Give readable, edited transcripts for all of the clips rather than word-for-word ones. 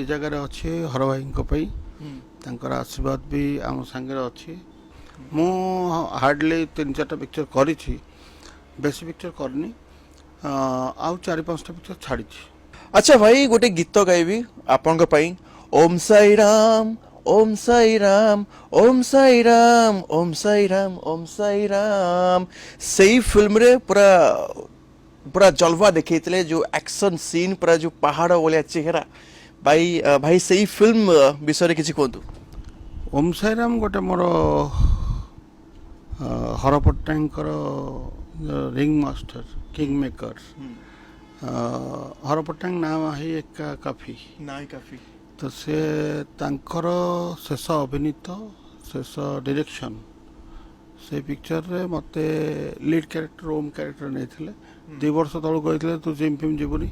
ए जगार अच्छे हर भाई तांकर आशीर्वाद भी आम सांगे अच्छी मु हार्डली 3-4टा पिक्चर करी बेसी पिक्चर करनी आउ 4-5टा पिक्चर छाड़ी। अच्छा भाई गोटे गीत गाइबी आपन पई ओम साई राम ओम साई राम ओम साई राम ओम साई राम ओम साई राम सही फिल्म रे पूरा पूरा जलवा देखते जो एक्शन सीन पूरा जो पहाड़ वाला चेहरा भाई भाई सही फिल्म विषय किसी कहतु। ओम साई राम गोटे मोर हर पट्टनायकर रिंग मास्टर किंग मेकर हर पट्टनायक नाम है एका काफी नाई काफी तो से तांकर शेष अभिनीत शेष डायरेक्शन से पिक्चर रे मते लीड कैरेक्टर ओम कैरेक्टर नहीं 2 वर्ष तल कहते तू जिम फिल्म जीवनी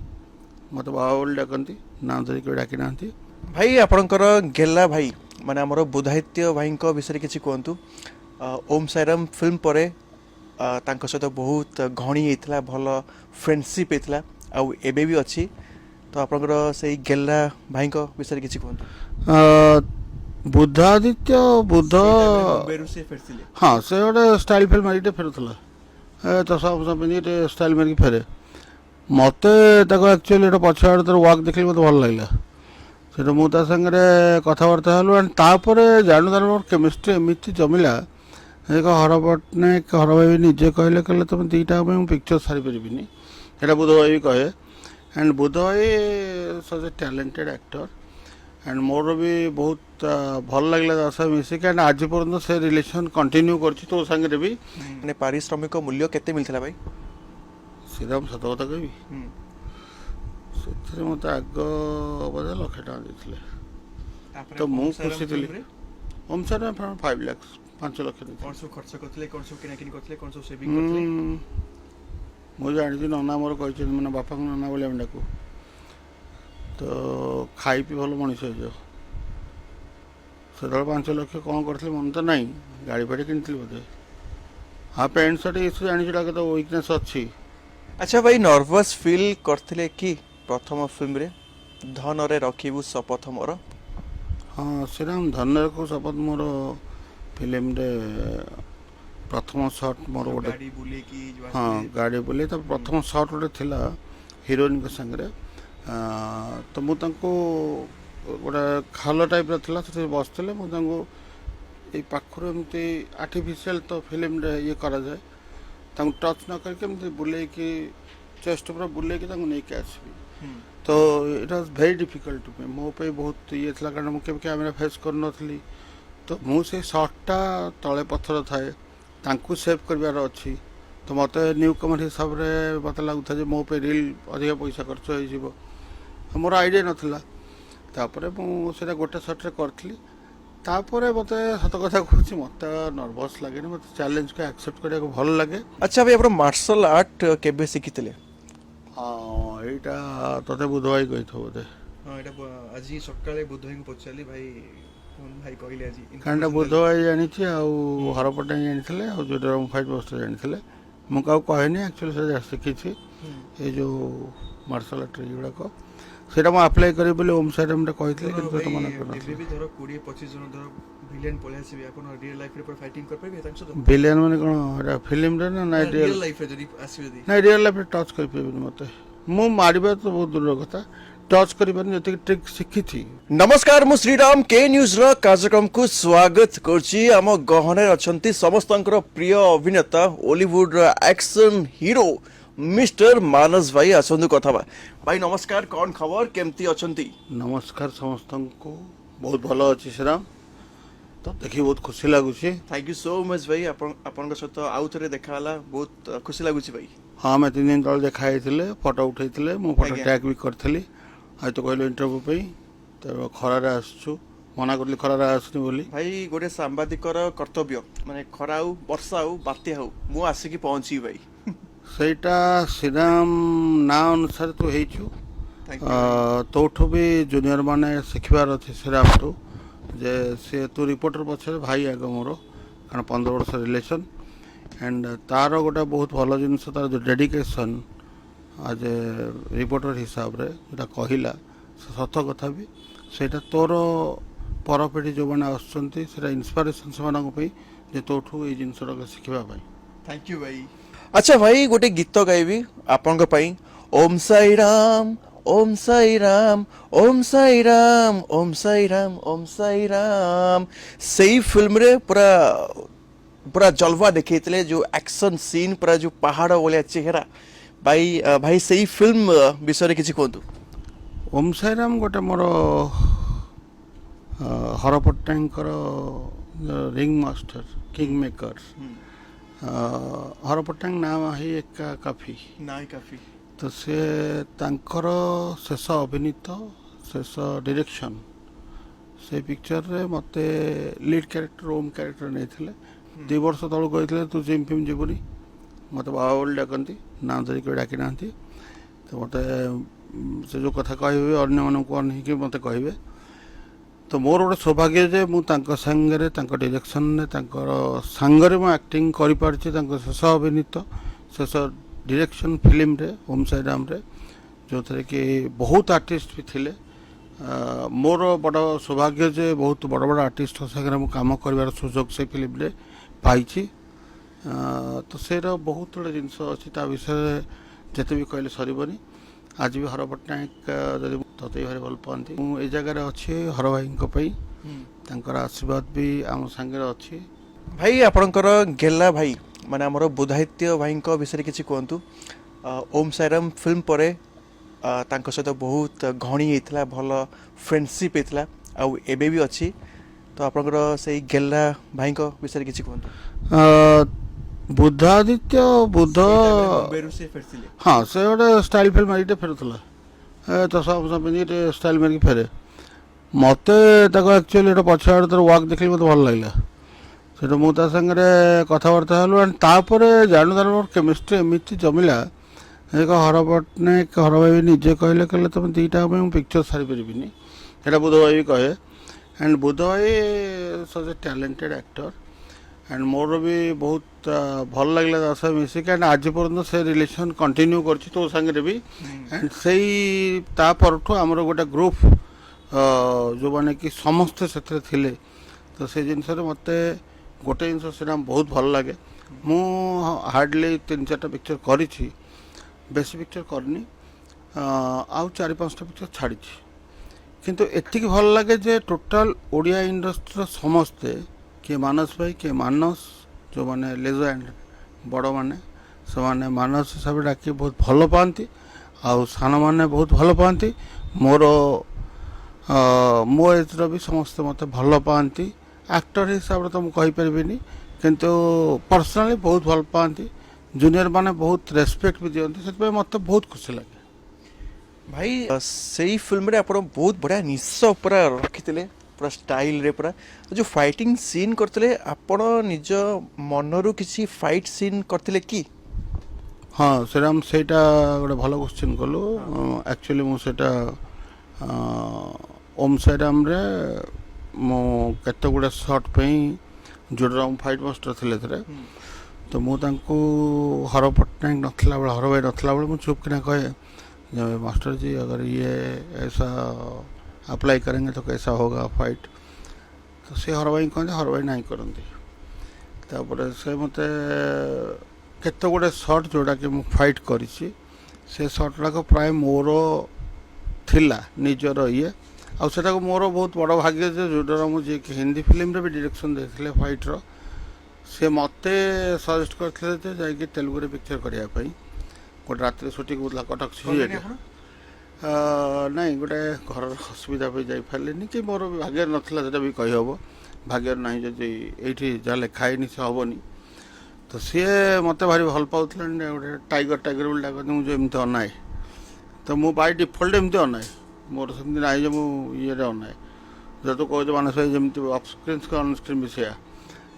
मत बाबा बोली डाकती ना धरिक डाकी ना भाई आपणकर गेला भाई माने हमर बुधायित्य भाई विषय किसी कहतु ओम साईराम फिल्म पर तांको सहित बहुत घणी होता भल फ्रेंडशिप होता आउ एबे भी अच्छी तो आपणकर से गेला भाई विषय किसी कहतु। बुधादित्य बुध हाँ से गोटे स्टाइल फिल्म मारिक फेरुला तो सब पिंधि स्टाइल मारिक फेरे मत एक्चुअली पछ आड़ तर वाक देखिए मत भल लगे से मुझे सागर कथबार्ता हलु एंड तापर जानू तार मोर केमिस्ट्री एमती जमिला एक हर पट्टनायक हर भाई निजे कहले कहले तुम 2टा पिक्चर सारी पारिनी এটা बुध भाई भी कहे एंड बुध भाई such a talented actor and मोर भी बहुत भल लगे दस मिसिक एंड आज पर्यटन से रिलेशन कंटिन्यू कर तो सागर भी माने पारिश्रमिक मूल्य केते मिलथिला भाई श्रीराम सत कथा कहबी से मत आग बोधे 1 लाख टका देते तो मु खुशी थी ओम सार 5 लाख 5 लाख कौन सब खर्च करथिले कौन सब किना किन करथिले कौन सब सेविंग करथिले मुझे जानी नना मोर कही मैंने बापा को नना बोले डाकू तो खाई पी भल मनीष हो से 5 लाख कौन करते मन तो नहीं गाड़ी फाड़ी किनी बोधे हाँ पैंट सर्ट ये जानी तो वीकनेस अच्छी। अच्छा भाई नर्वस फील करथिले कि प्रथम फिल्म रे धन रे रखिबु शपथ मोर हाँ श्रीराम धन रखू शपथ मोर फिल्म रे प्रथम शॉट मोर गोटे हाँ गाड़ी बुले तो प्रथम शॉट गोटे थिला हिरोइन के संगे तो मुझे गोटे खाल टाइप थिला से बसते मुझे पाखर एमती आर्टिफिशियल तो फिल्म रे ये करा जाए टच न करके बुले कि चेस्ट पूरा बुले कि नहीं आसबि तो it was very difficult to me मो पे बहुत ये था कारण मुझे कैमेरा फेस कर नी तो मुझे शॉटटा तले पत्थर थाए तांकु सेव कर अच्छी तो मत न्यू कमर हिसाब से मत लगुता जो मो पे रिल अधिक पैसा खर्च हो मोर आइडिया नाला तापर मुझे गोटे शॉट्रे करी तापर मत सत कथा कहूँ मत नर्वस लगे मत चैलेंज को एक्सेप्ट करने को भल लगे। अच्छा भाई आप मार्शल आर्ट केबे शिखिले हाँ यहीटा तोते बुध भाई कही बोधे हाँ एटा आज सकाळे बुध भाई को पचाली भाई कौन भाई कहले आज कारण बुध भाई जानी हर पट्टनायक जानी आ जो फाइट मास्टर जानी मुझे कहनी एक्चुअली से शिखी ये जो मार्शल आर्ट युवाक सेटा मुझे आप्लाय करी बोले ओम साईराम कही तो मना कर धर 20-25 जन धर विलेन पळे आसीबे आपण रियल लाइफ रे फाइटिंग कर पाबे तांसो तो विलेन माने कोन फिल्म रे ना रियल लाइफ रे जदी आसीबे ना रियल लाइफ रे टच कर पाबे मते मु मारिबा तो बहुत दूर कथा टच करी पानी जति ट्रिक शिखी थी। नमस्कार मु श्रीराम के न्यूज रो कार्यक्रम को स्वागत करछि आम गहने अछंती समस्तंकर प्रिय अभिनेता हॉलीवुड रो एक्शन हीरो मिस्टर मानस भाई आसंतु कथा भाई नमस्कार कौन खबर केमती अछंती। नमस्कार समस्त को बहुत भल अच्छी श्रीराम तो देखी बहुत खुशी लगुच। थैंक यू सो मच भाई आपन सहित आउ थे देखाला बहुत खुशी लगुच भाई। हाँ मैं 3 दिन तले देखाई फोटो उठे मु फोटो टैग भी करी आज तो कहलो इंटरव्यू तो खरार आसु मना कर खरार आसनी बोली भाई गोटे सांबादिकर कर्तव्य माने खरा हो वर्षा हो बात्या हो मु आसिकी पहुंची भाई सेटा श्रीराम ना अनुसार तू तोठू भी जूनियर माने शिखबार अच्छे श्रीराम टू जे सी तू रिपोर्टर पछे भाई आग मोर कारण 15 वर्ष रिलेशन एंड तार गोटे बहुत भल जिनस तार जो डेडिकेशन आज ए रिपोर्टर हिसाब रे जोटा कहला सत कथा भी ସେଇଟା ତୋର ପରପିଢ଼ି ଯେଉଁମାନେ ଆସୁଛନ୍ତି ସେଇଟା ଇନ୍ସପାରେସନ୍ ସେମାନଙ୍କ ପାଇଁ ଯେ ତୋଠୁ ଏଇ ଜିନିଷଟାକୁ ଶିଖିବା ପାଇଁ। थैंक यू भाई। अच्छा भाई गोटे गीत गाइबी आपनक पई। ओम साई राम ओम साई राम ओम साई राम ओम साई राम ओम साई राम। सही फिल्म रे पूरा पूरा जलवा देखैतले जो एक्शन सीन पूरा जो पहाड़ वाला चेहरा भाई भाई सही फिल्म विषय रे किछि कोंतु। ଓମ୍ ସାଇରାମ ଗୋଟେ ମୋର ହର ପଟ୍ଟନାୟକଙ୍କର ରିଙ୍ଗ ମାଷ୍ଟର କିଙ୍ଗ ମେକର ହର ପଟ୍ଟନାୟକ ନାମ ହିଁ ଏକା କାଫି नाई काफी। ତ ସେ ତାଙ୍କର ଶେଷ ଅଭିନୀତ ଶେଷ ଡିରେକ୍ସନ୍ ସେ ପିକ୍ଚରରେ ମୋତେ ଲିଡ୍ କ୍ୟାରେକ୍ଟର ଓମ୍ କ୍ୟାରେକ୍ଟର ନେଇଥିଲେ। 2 ବର୍ଷ ତଳକୁ କହିଥିଲେ ତୁ ଜିମ୍ ଫିମ୍ ଯିବୁନି, ମୋତେ ବାବା ବୋଲି ଡାକନ୍ତି, ନାଁ ଧରିକି ଡାକି ନାହାନ୍ତି। ତ ମୋତେ ସେ ଯେଉଁ କଥା କହିବେ ଅନ୍ୟମାନଙ୍କୁ ଅନେଇକି ମୋତେ କହିବେ। ତ ମୋର ଗୋଟେ ସୌଭାଗ୍ୟ ଯେ ମୁଁ ତାଙ୍କ ସାଙ୍ଗରେ ତାଙ୍କ ଡିରେକ୍ସନରେ ତାଙ୍କର ସାଙ୍ଗରେ ମୁଁ ଆକ୍ଟିଂ କରିପାରିଛି ତାଙ୍କ ଶେଷ ଅଭିନୀତ ଶେଷ ଡିରେକ୍ସନ୍ ଫିଲ୍ମରେ ଓମ୍ ସାଇରାମରେ, ଯେଉଁଥିରେ କି ବହୁତ ଆର୍ଟିଷ୍ଟ ବି ଥିଲେ। ମୋର ବଡ଼ ସୌଭାଗ୍ୟ ଯେ ବହୁତ ବଡ଼ ବଡ଼ ଆର୍ଟିଷ୍ଟଙ୍କ ସାଙ୍ଗରେ ମୁଁ କାମ କରିବାର ସୁଯୋଗ ସେ ଫିଲ୍ମରେ ପାଇଛି। ତ ସେଇର ବହୁତ ଗୁଡ଼ିଏ ଜିନିଷ ଅଛି, ତା ବିଷୟରେ ଯେତେ ବି କହିଲେ ସରିବନି। ଆଜି ବି ହର ପଟ୍ଟନାୟକ ଯଦି ତତେ ଭାରି ଭଲ ପାଆନ୍ତି, ମୁଁ ଏଇ ଜାଗାରେ ଅଛି ହର ଭାଇଙ୍କ ପାଇଁ, ତାଙ୍କର ଆଶୀର୍ବାଦ ବି ଆମ ସାଙ୍ଗରେ ଅଛି। भाई आपणकर गेला भाई माने हमर बुधायत्य भाईଙ୍କ विषय किछि कोंतु। ओम साईराम फिल्म परे तांको सहित बहुत घणी हेतला भल फ्रेंडशिप हेतला आ एबे भी अछि। तो आपणकर सेही गेला भाईଙ୍କ विषय किछि कोंतु। ବୁଦ୍ଧାଦିତ୍ୟ ବୁଦ୍ଧ बेरु से फेरसिले ହଁ ସେ ଗୋଟେ ଷ୍ଟାଇଲ ଫିଲ୍ମ ମାରିକି ଫେରୁଥିଲା, ଚଷମା ଫସମା ପିନ୍ଧିକି ଟିକେ ଷ୍ଟାଇଲ ମାରିକି ଫେରେ। ମୋତେ ତାକୁ ଆକ୍ଚୁଆଲି ଗୋଟେ ପଛ ଆଡ଼େ ତାର ୱାକ୍ ଦେଖିଲି ମୋତେ ଭଲ ଲାଗିଲା। ସେଠୁ ମୁଁ ତା ସାଙ୍ଗରେ କଥାବାର୍ତ୍ତା ହେଲୁ ଆଣ୍ଡ ତାପରେ ଜାଣୁ ତାର ମୋର କେମିଷ୍ଟ୍ରି ଏମିତି ଜମିଲା। ଏକ ହର ପଟ୍ଟନାୟକ ହର ଭାଇ ବି ନିଜେ କହିଲେ ତୁମେ ଦୁଇଟା ପାଇଁ ମୁଁ ପିକ୍ଚର ସାରିପାରିବିନି, ସେଇଟା ବୁଧ ଭାଇ ବି କହେ। ଆଣ୍ଡ ବୁଧ ଭାଇ such A talented actor and ମୋର ବି ବହୁତ ଭଲ ଲାଗିଲା ତା ସହ ମିଶିକି। ଆଣ୍ଡ ଆଜି ପର୍ଯ୍ୟନ୍ତ ସେ ରିଲେସନ୍ କଣ୍ଟିନ୍ୟୁ କରିଛି ତୋ ସାଙ୍ଗରେ ବି। ଆଣ୍ଡ ସେଇ ତା ପରଠୁ ଆମର ଗୋଟେ ଗ୍ରୁପ୍ ଯେଉଁମାନେ କି ସମସ୍ତେ ସେଥିରେ ଥିଲେ। ତ ସେ ଜିନିଷରେ ମୋତେ ଗୋଟେ ଜିନିଷ ସେଟା ବହୁତ ଭଲ ଲାଗେ। ମୁଁ ହାର୍ଡ଼ଲି 3-4ଟା ପିକ୍ଚର କରିଛି, ବେଶୀ ପିକ୍ଚର କରିନି, ଆଉ 4-5ଟା ପିକ୍ଚର ଛାଡ଼ିଛି। କିନ୍ତୁ ଏତିକି ଭଲ ଲାଗେ ଯେ ଟୋଟାଲ୍ ଓଡ଼ିଆ ଇଣ୍ଡଷ୍ଟ୍ରିର ସମସ୍ତେ, କିଏ ମାନସ ଭାଇ କିଏ ମାନସ, ଯେଉଁମାନେ ଲେଜେଣ୍ଡ ବଡ଼ମାନେ ସେମାନେ ମାନସ ହିସାବରେ ଡାକି ବହୁତ ଭଲ ପାଆନ୍ତି, ଆଉ ସାନମାନେ ବହୁତ ଭଲ ପାଆନ୍ତି। ମୋର ମୋ ଏଜ୍ର ବି ସମସ୍ତେ ମୋତେ ଭଲ ପାଆନ୍ତି। ଆକ୍ଟର ହିସାବରେ ତ ମୁଁ କହିପାରିବିନି, କିନ୍ତୁ ପର୍ସନାଲି ବହୁତ ଭଲ ପାଆନ୍ତି। ଜୁନିୟର ମାନେ ବହୁତ ରେସ୍ପେକ୍ଟ ବି ଦିଅନ୍ତି, ସେଥିପାଇଁ ମୋତେ ବହୁତ ଖୁସି ଲାଗେ। भाई सेही फिल्म रे आपण बहुत बढ़िया निश पूरा रखिथिले पूरा स्टाइल रे पूरा जो फाइटिंग सीन करथिले आपण निज मनरु किछि फाइट सीन करथिले की। ହଁ ଶ୍ରୀରାମ ସେଇଟା ଗୋଟେ ଭଲ କ୍ୱେଶ୍ଚିନ୍ କଲୁ। ଆକ୍ଚୁଆଲି ମୁଁ ସେଇଟା ଓମ୍ ସାଇରାମରେ ମୁଁ କେତେ ଗୁଡ଼େ ସଟ୍ ପାଇଁ ଯୋଉଟା ମୁଁ ଫାଇଟ୍ ମାଷ୍ଟର ଥିଲେ ଏଥିରେ। ତ ମୁଁ ତାଙ୍କୁ ହର ପଟ୍ଟନାୟକ ନଥିଲା ବେଳେ, ହର ଭାଇ ନଥିଲା ବେଳେ ମୁଁ ଚୁପ୍ କିନା କହେ मास्टर जी अगर ये ऐसा अप्लाई करेंगे तो कैसा होगा फाइट। तो से हर भाई कहते हर भाई नहीं करती। तापर से मत केते गुड़े सट जोड़ा कि मु फाइट करी से सट गुड़ाक प्राय मोर थिला निजर ये आटा मोर बहुत बड़ भाग्य जोटा मुझे हिंदी फिल्म रे भी डायरेक्शन देते फाइट्र से मत सजेस्ट करते जाकि तेलुगु रे पिक्चर करने गोटे रात सुटिंग होता कटक सीएट नाई गोटे घर असुविधा भी जापारे कि मोर भाग्य नाला से भी कहीहब भाग्य ना जदि ये जहाँ लिखाई से हेनी। तो सी मत भारी भल पाला गोटे टाइगर टाइगर बोली डाकती मुझे एमती अनाए। तो मु बाय डिफल्ट एमती अनाए, मोर सेमती ना ये अनाए जो तो कह मानस भाई जमी अफ स्क्रीन से अनस्क्रीन भी सैया।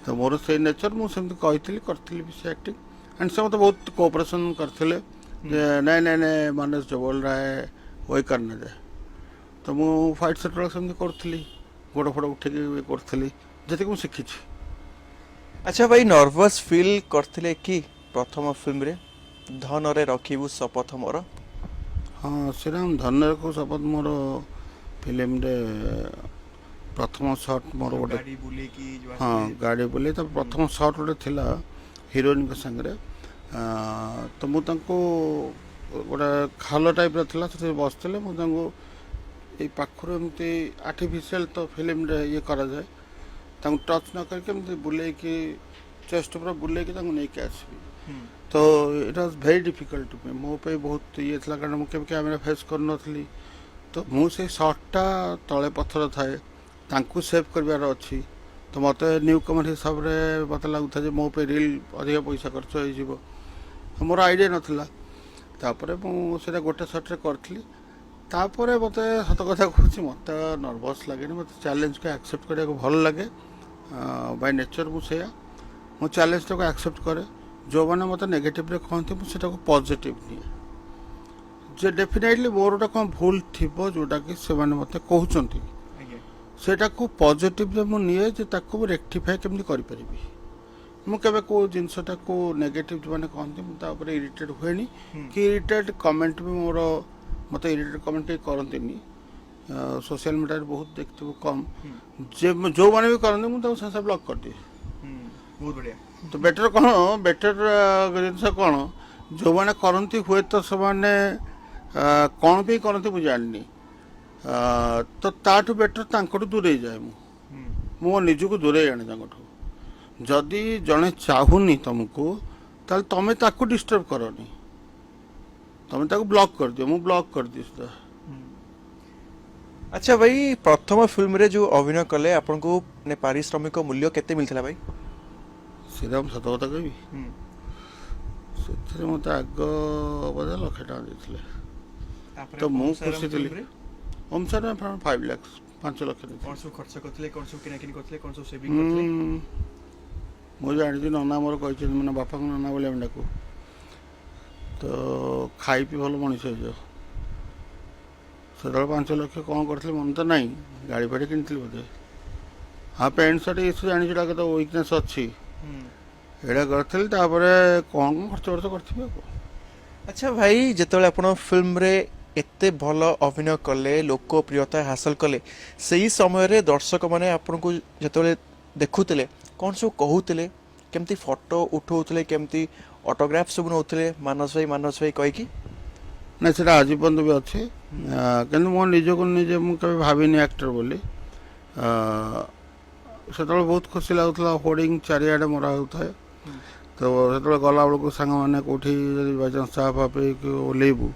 तो मोर से नेचर मुझे कही करी भी से एक्टिंग एंड से मत बहुत कोऑपरेशन करते नहीं नहीं नहीं मानस जो बोल रहा है वही करने दे। तो मु फाइट सेट सेमती करी गोड़ फोड़ उठेक करी जी मुझे शिखी। अच्छा भाई नर्वस फील करथिले कि प्रथम फिल्म रे धन रे रखिबु शपथ मोर। हाँ श्रीराम धन रखु शपथ मोर ଫିଲ୍ମରେ ପ୍ରଥମ ସଟ୍ ମୋର ଗୋଟେ ଗାଡ଼ି ବୁଲେଇକି ଯୋଉ ହଁ ଆସିଥିଲେ। ଗାଡ଼ି ବୁଲେଇ ତା ପ୍ରଥମ ସଟ୍ ଗୋଟେ ଥିଲା ହିରୋଇନ୍ଙ୍କ ସାଙ୍ଗରେ ତ ମୁଁ ତାଙ୍କୁ ଗୋଟେ ଖାଲ ଟାଇପ୍ର ଥିଲା ସେଠି ବସିଥିଲେ ମୁଁ ତାଙ୍କୁ ଏଇ ପାଖରୁ ଏମିତି ଆର୍ଟିଫିସିଆଲ ତ ଫିଲ୍ମରେ ଇଏ କରାଯାଏ ତାଙ୍କୁ ଟଚ୍ ନ କରିକି ଏମିତି ବୁଲେଇକି ଚେଷ୍ଟ ଉପରେ ବୁଲେଇକି ତାଙ୍କୁ ନେଇକି ଆସିବି ହୁଁ, ତ it was very difficult two ମି ମୋ ପାଇଁ ବହୁତ ଇଏ ଥିଲା କାରଣ ମୁଁ କେବେ କ୍ୟାମେରା ଫେସ୍ କରିନଥିଲି ତ ମୁଁ ସେଇ ସଟ୍ଟା ତଳେ ପଥର ଥାଏ ତାଙ୍କୁ ସେଭ୍ କରିବାର ଅଛି ତ ମୋତେ ନ୍ୟୁ କମର ହିସାବରେ ମୋତେ ଲାଗୁଥାଏ ଯେ ମୋ ପାଇଁ ରିଲ୍ ଅଧିକ ପଇସା ଖର୍ଚ୍ଚ ହେଇଯିବ ମୋର ଆଇଡ଼ିଆ ନଥିଲା ତାପରେ ମୁଁ ସେଇଟା ଗୋଟେ ସଟ୍ରେ କରିଥିଲି ତାପରେ ମୋତେ ସତ କଥା କହୁଛି ମୋତେ ନର୍ଭସ୍ ଲାଗେନି ମୋତେ ଚ୍ୟାଲେଞ୍ଜକୁ ଆକ୍ସେପ୍ଟ କରିବାକୁ ଭଲ ଲାଗେ ବାଇ ନେଚର୍ ମୁଁ ସେଇଆ ମୁଁ ଚ୍ୟାଲେଞ୍ଜଟାକୁ ଆକ୍ସେପ୍ଟ କରେ ଯେଉଁମାନେ ମୋତେ ନେଗେଟିଭରେ କହନ୍ତି ମୁଁ ସେଟାକୁ ପଜିଟିଭ୍ ନିଏ ଯେ ଡେଫିନେଟଲି ମୋର ଗୋଟେ କ'ଣ ଭୁଲ ଥିବ ଯେଉଁଟାକି ସେମାନେ ମୋତେ କହୁଛନ୍ତି ଆଜ୍ଞା ସେଇଟାକୁ ପଜିଟିଭରେ ମୁଁ ନିଏ ଯେ ତାକୁ ମୁଁ ରେକ୍ଟିଫାଏ କେମିତି କରିପାରିବି ମୁଁ କେବେ କେଉଁ ଜିନିଷଟାକୁ ନେଗେଟିଭ ଯେଉଁମାନେ କହନ୍ତି ମୁଁ ତା ଉପରେ ଇରିଟେଡ୍ ହୁଏନି କି ଇରିଟେଡ୍ କମେଣ୍ଟ ବି ମୋର ମୋତେ ଇରିଟେଡ୍ କମେଣ୍ଟ କେହି କରନ୍ତିନି ସୋସିଆଲ ମିଡ଼ିଆରେ ବହୁତ ଦେଖିଥିବୁ କମ୍ ଯେ ଯେଉଁମାନେ ବି କରନ୍ତି ମୁଁ ତାକୁ ସାଙ୍ଗେ ସାଙ୍ଗେ ବ୍ଲକ୍ କରିଦିଏ ହୁଁ, ବହୁତ ବଢ଼ିଆ। ତ ବେଟର ଜିନିଷ କ'ଣ ଯେଉଁମାନେ କରନ୍ତି ହୁଏତ ସେମାନେ କ'ଣ ପାଇଁ କରନ୍ତି ମୁଁ ଜାଣିନି ତ ତାଠୁ ବେଟର ତାଙ୍କଠୁ ଦୂରେଇ ଯାଏ ମୁଁ ହୁଁ, ମୋ ନିଜକୁ ଦୂରେଇ ଆଣେ ତାଙ୍କଠୁ ଯଦି ଜଣେ ଚାହୁଁନି ତୁମକୁ ତାହେଲେ ତୁମେ ତାକୁ ଡିଷ୍ଟର୍ବ କରନି ତୁମେ ତାକୁ ବ୍ଲକ୍ କରିଦିଅ ମୁଁ ବ୍ଲକ୍ କରିଦିଏ ସୁଦ୍ଧା ହୁଁ। ଆଚ୍ଛା ଭାଇ ପ୍ରଥମ ଫିଲ୍ମରେ ଯୋଉ ଅଭିନୟ କଲେ ଆପଣଙ୍କୁ ମାନେ ପାରିଶ୍ରମିକ ମୂଲ୍ୟ କେତେ ମିଳିଥିଲା ଭାଇ? ସେଇଟା ମୁଁ ସତ କଥା କହିବି ହୁଁ, ସେଥିରେ ମୋତେ ଆଗ ବୋଧେ ଲକ୍ଷେ ଟଙ୍କା ଦେଇଥିଲେ ତାପରେ ତ ମୁଁ ଓମ୍ ସାଇରାମ ଖୁସି ଥିଲି ଫିଲ୍ମରେ ଓମସାରେ 5 ଲାଖ 5 ଲକ୍ଷ ଦେଇଥିଲେ କ'ଣ ସବୁ ଖର୍ଚ୍ଚ କରିଥିଲେ, କ'ଣ ସବୁ କିଣାକିଣି କରିଥିଲେ, କ'ଣ ସବୁ ସେଭିଂ କରିଥିଲେ? ମୁଁ ଜାଣିଛି ନନା ମୋର କହିଛନ୍ତି ମାନେ ବାପାଙ୍କୁ ନନା ବୋଲି ଆମେ ଡାକୁ ତ ଖାଇ ପିଇ ଭଲ ମଣିଷ ହେଇଯାଉ ସେତେବେଳେ 5 ଲକ୍ଷ କ'ଣ କରିଥିଲି ମନେ ତ ନାହିଁ ଗାଡ଼ି ଫାଡ଼ି କିଣିଥିଲି ବୋଧେ ହଁ ପ୍ୟାଣ୍ଟ ସାର୍ଟ ଏସବୁ ଜାଣିଛୁ ଏଟା କେତେ ୱିକନେସ୍ ଅଛି ହୁଁ। ଏଇଟା କରିଥିଲି ତାପରେ କ'ଣ ଖର୍ଚ୍ଚ ବର୍ଚ୍ଚ କରିଥିବି ଆଉ କ'ଣ। ଆଚ୍ଛା ଭାଇ ଯେତେବେଳେ ଆପଣ ଫିଲ୍ମରେ ଏତେ ଭଲ ଅଭିନୟ କଲେ ଲୋକପ୍ରିୟତା ହାସଲ କଲେ ସେଇ ସମୟରେ ଦର୍ଶକମାନେ ଆପଣଙ୍କୁ ଯେତେବେଳେ ଦେଖୁଥିଲେ କ'ଣ ସବୁ କହୁଥିଲେ କେମିତି ଫଟୋ ଉଠଉଥିଲେ କେମିତି ଅଟୋଗ୍ରାଫ ସବୁ ନେଉଥିଲେ ମାନସ ଭାଇ କହିକି? ନା ସେଇଟା ଆଜି ପର୍ଯ୍ୟନ୍ତ ବି ଅଛି କିନ୍ତୁ ମୋ ନିଜକୁ ନିଜେ ମୁଁ କେବେ ଭାବିନି ଆକ୍ଟର ବୋଲି ସେତେବେଳେ ବହୁତ ଖୁସି ଲାଗୁଥିଲା ହୋର୍ଡିଂ ଚାରିଆଡ଼େ ମରା ହେଉଥାଏ ତ ସେତେବେଳେ ଗଲାବେଳକୁ ସାଙ୍ଗମାନେ କେଉଁଠି ଯଦି ବାଇଚାନ୍ସ ଚା ଫା ପିଇକି ଓହ୍ଲେଇବୁ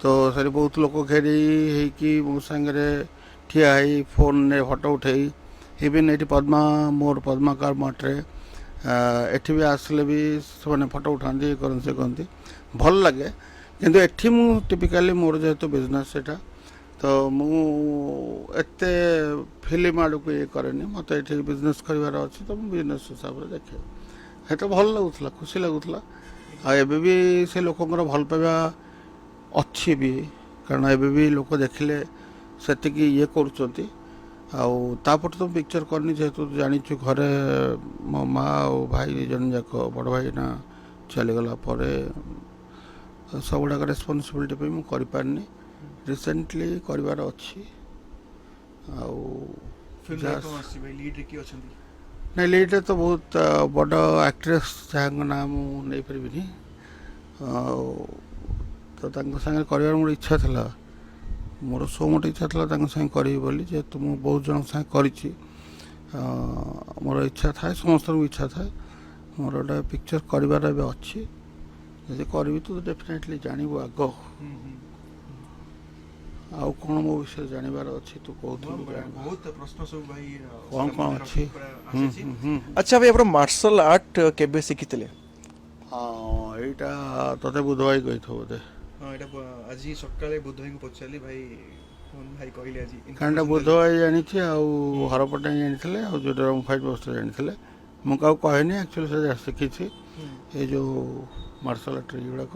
ତ ସେଠି ବହୁତ ଲୋକ ଘେରି ହେଇକି ମୋ ସାଙ୍ଗରେ ଠିଆ ହେଇ ଫୋନ୍ରେ ଫଟୋ ଉଠେଇ ଇଭିନ୍ ଏଠି ପଦ୍ମାକାର ମଠରେ ଏଠି ବି ଆସିଲେ ବି ସେମାନେ ଫଟୋ ଉଠାନ୍ତି ଇଏ କରନ୍ତି ସେ କରନ୍ତି ଭଲ ଲାଗେ କିନ୍ତୁ ଏଠି ମୁଁ ଟିପିକାଲି ମୋର ଯେହେତୁ ବିଜନେସ୍ ସେଇଟା ତ ମୁଁ ଏତେ ଫିଲ୍ମ ଆଡ଼କୁ ଇଏ କରେନି ମୋତେ ଏଠି ବିଜନେସ୍ କରିବାର ଅଛି ତ ମୁଁ ବିଜନେସ୍ ହିସାବରେ ଦେଖେ ସେଟା ଭଲ ଲାଗୁଥିଲା ଖୁସି ଲାଗୁଥିଲା ଆଉ ଏବେ ବି ସେ ଲୋକଙ୍କର ଭଲ ପାଇବା ଅଛି ବି କାରଣ ଏବେ ବି ଲୋକ ଦେଖିଲେ ସେତିକି ଇଏ କରୁଛନ୍ତି ଆଉ ତାପଟେ ତ ପିକ୍ଚର କରିନି ଯେହେତୁ ଜାଣିଛୁ ଘରେ ମୋ ମା ଆଉ ଭାଇ ଦୁଇ ଜଣ ଯାକ ବଡ଼ ଭାଇ ନା ଚାଲିଗଲା ପରେ ସବୁଗୁଡ଼ାକ ରେସ୍ପନ୍ସିବିଲିଟି ପାଇଁ ମୁଁ କରିପାରିନି ରିସେଣ୍ଟଲି କରିବାର ଅଛି ଆଉ ଫିଲ୍ମରେ କ'ଣ ଆସିଛି ଭାଇ, ଲିଡ୍ରେ କିଏ ଅଛନ୍ତି? ନାଇଁ ଲିଡ୍ରେ ତ ବହୁତ ବଡ଼ ଆକ୍ଟ୍ରେସ୍ ଯାହାଙ୍କ ନାଁ ମୁଁ ନେଇପାରିବିନି ଆଉ ତ ତାଙ୍କ ସାଙ୍ଗରେ କରିବାର ମୋର ଇଚ୍ଛା ଥିଲା ମୋର ଗୋଟେ ଇଚ୍ଛା ଥିଲା ତାଙ୍କ ସାଙ୍ଗେ କରିବି ବୋଲି ଯେହେତୁ ମୁଁ ବହୁତ ଜଣଙ୍କ ସାଙ୍ଗେ କରିଛି ମୋର ଇଚ୍ଛା ଥାଏ ସମସ୍ତଙ୍କୁ ଇଚ୍ଛା ଥାଏ ମୋର ଗୋଟେ ପିକ୍ଚର କରିବାର ଏବେ ଅଛି ଯଦି କରିବି ତ ଡେଫିନେଟଲି ଜାଣିବୁ ଆଗ ଆଉ କ'ଣ ମୋ ବିଷୟରେ ଜାଣିବାର ଅଛି ତୁ କହୁଥିଲୁ ବହୁତ ପ୍ରଶ୍ନ ସବୁ ଭାଇ କ'ଣ ଅଛି ଆସିଛି। ଆଚ୍ଛା ଭାଇ ଆପଣ ମାର୍ଶାଲ ଆର୍ଟ କେବେ ଶିଖିଥିଲେ? ହଁ ଏଇଟା ତତେ ବୁଧଭାଇ କହିଥିବ ବୋଧେ ହଁ ଏଇଟା ଆଜି ସକାଳେ ବୁଧ ଭାଇଙ୍କୁ ପଚାରିଲି ଭାଇ ଭାଇ କହିଲେ ଆଜି କାରଣ ବୁଧଭାଇ ଜାଣିଛି ଆଉ ହରପଟା ଜାଣିଥିଲେ ଆଉ ଯେଉଁ ଫାଇଟ୍ ବସ୍ତ ଜାଣିଥିଲେ ମୁଁ କାହାକୁ କହେନି ଆକ୍ଚୁଆଲି ସେଟା ଶିଖିଛି ଏଇ ଯେଉଁ ମାର୍ଶାଲ ଆର୍ଟ ଏଗୁଡ଼ାକ